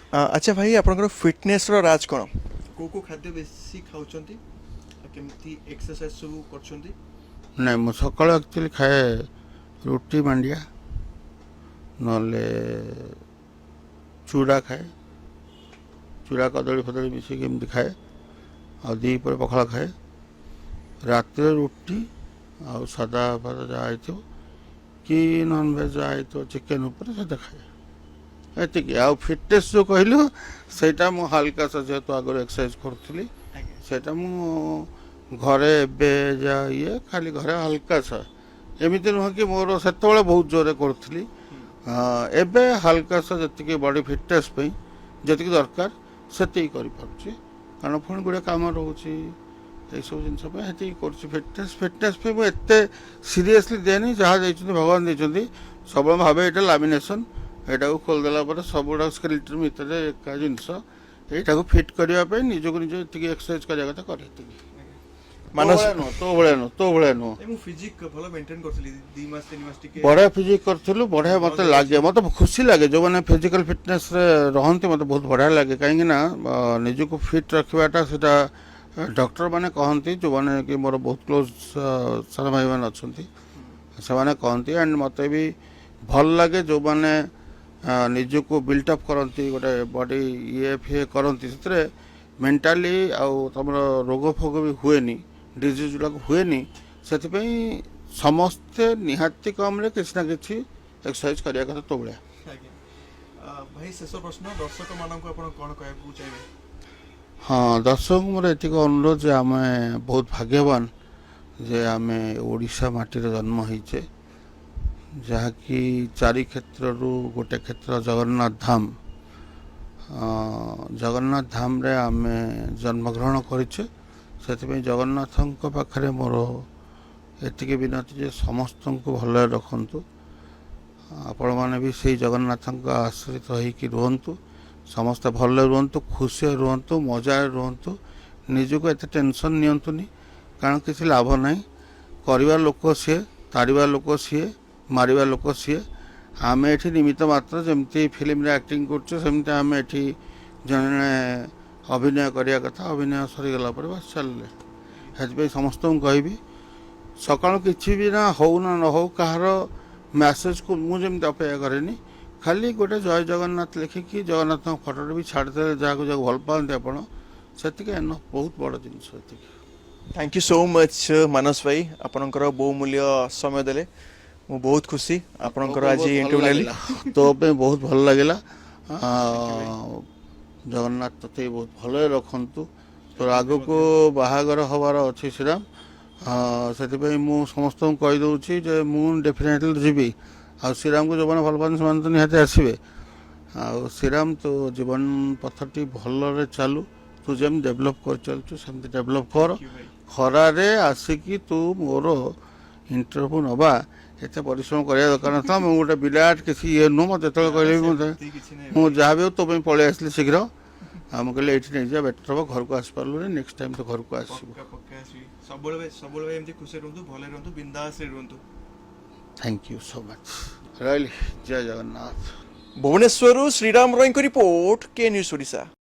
ଆଚ୍ଛା ଭାଇ, ଆପଣଙ୍କର ଫିଟନେସ୍ର ରାଜ କ'ଣ? କେଉଁ କେଉଁ ଖାଦ୍ୟ ବେଶୀ ଖାଉଛନ୍ତି ଆଉ କେମିତି ଏକ୍ସରସାଇଜ ସବୁ କରୁଛନ୍ତି? ନାଇଁ, ମୁଁ ସକାଳୁ ଆକ୍ଚୁଆଲି ଖାଏ ରୁଟି ମାଣ୍ଡିଆ, ନହେଲେ ଚୁଡ଼ା ଖାଏ, ଚୁଡ଼ା କଦଳୀ ଫଦଳୀ ମିଶିକି ଏମିତି ଖାଏ। ଆଉ ଦ୍ୱିପହରେ ପଖାଳ ଖାଏ। ରାତିରେ ରୁଟି ଆଉ ସାଧା ଫାଦା ଯାହା ହେଇଥିବ କି ନନଭେଜ୍ ଯାହା ହେଇଥିବ ଚିକେନ୍ ଉପରେ ସେଟା ଖାଏ ଏତିକି। ଆଉ ଫିଟନେସ୍ ଯେଉଁ କହିଲୁ ସେଇଟା ମୁଁ ହାଲକାସା ଯେହେତୁ ଆଗରୁ ଏକ୍ସରସାଇଜ୍ କରୁଥିଲି ଆଜ୍ଞା ସେଇଟା ମୁଁ ଘରେ ଏବେ ଯାହା ଇଏ ଖାଲି ଘରେ ହାଲକାସା ଏମିତି ନୁହଁ କି ମୋର ସେତେବେଳେ ବହୁତ ଜୋରରେ କରୁଥିଲି। ଏବେ ହାଲକାସା ଯେତିକି ବଡି ଫିଟନେସ୍ ପାଇଁ ଯେତିକି ଦରକାର ସେତିକି କରିପାରୁଛି କାରଣ ପୁଣି ଗୋଟେ କାମ ରହୁଛି ଏଇସବୁ ଜିନିଷ ପାଇଁ ସେତିକି କରୁଛି। ଫିଟନେସ୍ ପାଇଁ ମୁଁ ଏତେ ସିରିୟସଲି ଦିଏନି ଯାହା ଦେଇଛନ୍ତି ଭଗବାନ ଦେଇଛନ୍ତି ସବୁବେଳେ ଭାବେ ଏଇଟା ଲାମିନେସନ୍ ଏଇଟାକୁ ଖୋଲିଦେଲା ପରେ ସବୁଗୁଡ଼ାକ ସ୍କେଲିଟନ୍ ଭିତରେ ଏକା ଜିନିଷ ଏଇଟାକୁ ଫିଟ୍ କରିବା ପାଇଁ ନିଜକୁ ନିଜ ଏତିକି ଏକ୍ସରସାଇଜ କରିବା କଥା କରେ ଏତିକି। ମାନସ ତୋ ଭଳିଆ ନୁହଁ। ମୁଁ ଫିଜିକ୍ ଭଲ ମେଣ୍ଟେନ୍ କରିଥିଲି 2 ମାସ 3 ମାସ ଟିକେ ବଢିଆ ଫିଜିକ୍ କରିଥିଲୁ ବଢିଆ ମତେ ଲାଗେ ମତେ ଖୁସି ଲାଗେ ଯୋଉମାନେ ଫିଜିକାଲ ଫିଟନେସରେ ରହନ୍ତି ମତେ ବହୁତ ବଢିଆ ଲାଗେ କାହିଁକି ନା ନିଜକୁ ଫିଟ୍ ରଖିବାଟା ସେଟା ଡକ୍ଟର ମାନେ କହନ୍ତି ଯୋଉମାନେ କି ମୋର ବହୁତ କ୍ଲୋଜ ସାନ ଭାଇମାନେ ଅଛନ୍ତି ସେମାନେ କହନ୍ତି ଆଣ୍ଡ ମତେ ବି ଭଲ ଲାଗେ ଯୋଉମାନେ ନିଜକୁ ବିଲ୍ଟଅପ୍ କରନ୍ତି ଗୋଟେ ବଡି ଇଏ ଫିଏ କରନ୍ତି ସେଥିରେ ମେଣ୍ଟାଲି ଆଉ ତମର ରୋଗ ଫୋଗ ବି ହୁଏନି ଡିଜିଜ୍ ଗୁଡ଼ାକ ହୁଏନି ସେଥିପାଇଁ ସମସ୍ତେ ନିହାତି କମରେ କିଛି ନା କିଛି ଏକ୍ସରସାଇଜ କରିବା କଥା ତୋ ଭଳିଆ। ଆଜ୍ଞା ଭାଇ ଶେଷ ପ୍ରଶ୍ନ ଦର୍ଶକ ମାନଙ୍କୁ ଆପଣ କ'ଣ କହିବାକୁ ଚାହିଁବେ? ହଁ ଦର୍ଶକଙ୍କୁ ମୋର ଏତିକି ଅନୁରୋଧ ଯେ ଆମେ ବହୁତ ଭାଗ୍ୟବାନ ଯେ ଆମେ ଓଡ଼ିଶା ମାଟିରେ ଜନ୍ମ ହେଇଛେ ଯାହାକି ଚାରି କ୍ଷେତ୍ରରୁ ଗୋଟେ କ୍ଷେତ୍ର ଜଗନ୍ନାଥ ଧାମ। ଜଗନ୍ନାଥ ଧାମରେ ଆମେ ଜନ୍ମଗ୍ରହଣ କରିଛେ ସେଥିପାଇଁ ଜଗନ୍ନାଥଙ୍କ ପାଖରେ ମୋର ଏତିକି ବିନତି ଯେ ସମସ୍ତଙ୍କୁ ଭଲରେ ରଖନ୍ତୁ ଆପଣମାନେ ବି ସେଇ ଜଗନ୍ନାଥଙ୍କ ଆଶ୍ରିତ ହେଇକି ରୁହନ୍ତୁ ସମସ୍ତେ ଭଲରେ ରୁହନ୍ତୁ ଖୁସିରେ ରୁହନ୍ତୁ ମଜାରେ ରୁହନ୍ତୁ ନିଜକୁ ଏତେ ଟେନସନ୍ ନିଅନ୍ତୁନି କାରଣ କିଛି ଲାଭ ନାହିଁ କରିବା ଲୋକ ସିଏ ତାଡ଼ିବା ଲୋକ ସିଏ ମାରିବା ଲୋକ ସିଏ ଆମେ ଏଠି ନିମିତ୍ତ ମାତ୍ର ଯେମିତି ଫିଲ୍ମରେ ଆକ୍ଟିଂ କରୁଛୁ ସେମିତି ଆମେ ଏଠି ଜଣେ ଅଭିନୟ କରିବା କଥା ଅଭିନୟ ସରିଗଲା ପରେ ବାସ୍ ଚାଲିଲେ ସେଥିପାଇଁ ସମସ୍ତଙ୍କୁ କହିବି ସକାଳୁ କିଛି ବି ନା ହଉ ନା ନ ହଉ କାହାର ମ୍ୟାସେଜକୁ ମୁଁ ଯେମିତି ଅପେକ୍ଷା କରେନି ଖାଲି ଗୋଟେ ଜୟ ଜଗନ୍ନାଥ ଲେଖିକି ଜଗନ୍ନାଥଙ୍କ ଫଟୋଟେ ବି ଛାଡ଼ିଦେଲେ ଯାହାକୁ ଯାହାକୁ ଭଲ ପାଆନ୍ତି ଆପଣ ସେତିକି ବହୁତ ବଡ଼ ଜିନିଷ ଏତିକି। Thank you so much Manas ଭାଇ ଆପଣଙ୍କର ବହୁମୂଲ୍ୟ ସମୟ ଦେଲେ ମୁଁ ବହୁତ ଖୁସି ଆପଣଙ୍କର ଆଜି ଇଣ୍ଟରଭ୍ୟୁ ନେଲି। ତୋ ପାଇଁ ବହୁତ ଭଲ ଲାଗିଲା Thank you, ଭାଇ। ଜଗନ୍ନାଥ ତତେ ବହୁତ ଭଲରେ ରଖନ୍ତୁ ତୋର ଆଗକୁ ବାହାଘର ହବାର ଅଛି ଶ୍ରୀରାମ ସେଥିପାଇଁ ମୁଁ ସମସ୍ତଙ୍କୁ କହିଦେଉଛି ଯେ ମୁଁ ଡେଫିନେଟଲି ଯିବି ଆଉ ଶ୍ରୀରାମକୁ ଯେଉଁମାନେ ଭଲ ପାଆନ୍ତି ସେମାନେ ତ ନିହାତି ଆସିବେ ଆଉ ଶ୍ରୀରାମ ତୋ ଜୀବନ ପଥଟି ଭଲରେ ଚାଲୁ ତୁ ଯେମିତି ଡେଭଲପ୍ କରିଚାଲୁଛୁ ସେମିତି ଡେଭଲପ୍ କର Thank you, ଭାଇ। ଖରାରେ ଆସିକି ତୁ ମୋର ଇଣ୍ଟରଭ୍ୟୁ ନେବା ଏତେ ପରିଶ୍ରମ କରିବା ଦରକାର ନଥିଲା ମୁଁ ଗୋଟେ ବିରାଟ କିଛି ଇଏ ନୁହଁ ମୋତେ ଯେତେବେଳେ କହିଲେ ବି ସେମିତି କିଛି ନାହିଁ ମୁଁ ଭାଇ। ଯାହା ବି ହଉ ତୋ ପାଇଁ ପଳେଇ ଆସିଲି ଶୀଘ୍ର ଆଉ ମୁଁ କହିଲି ଏଇଠି ନେଇଯିବା ବେଟର ହେବ ଘରକୁ ଆସିପାରିଲୁନି ନେକ୍ସଟ ଟାଇମ୍ ତ ଘରକୁ ଆସିବୁ। ପକ୍କା ପକ୍କା ଆସିବି ସବୁବେଳେ ଏମିତି ଖୁସିରେ ରୁହନ୍ତୁ ଭଲରେ ରୁହନ୍ତୁ ବିନ୍ଦାସରେ ରୁହନ୍ତୁ। ଥ୍ୟାଙ୍କ ୟୁ ସୋ ମଚ୍ ରହିଲି ଜୟ ଜଗନ୍ନାଥ। ଭୁବନେଶ୍ୱରରୁ ଶ୍ରୀରାମ ରୟଙ୍କ ରିପୋର୍ଟ କେ ନ୍ୟୁଜ୍ ଓଡ଼ିଶା।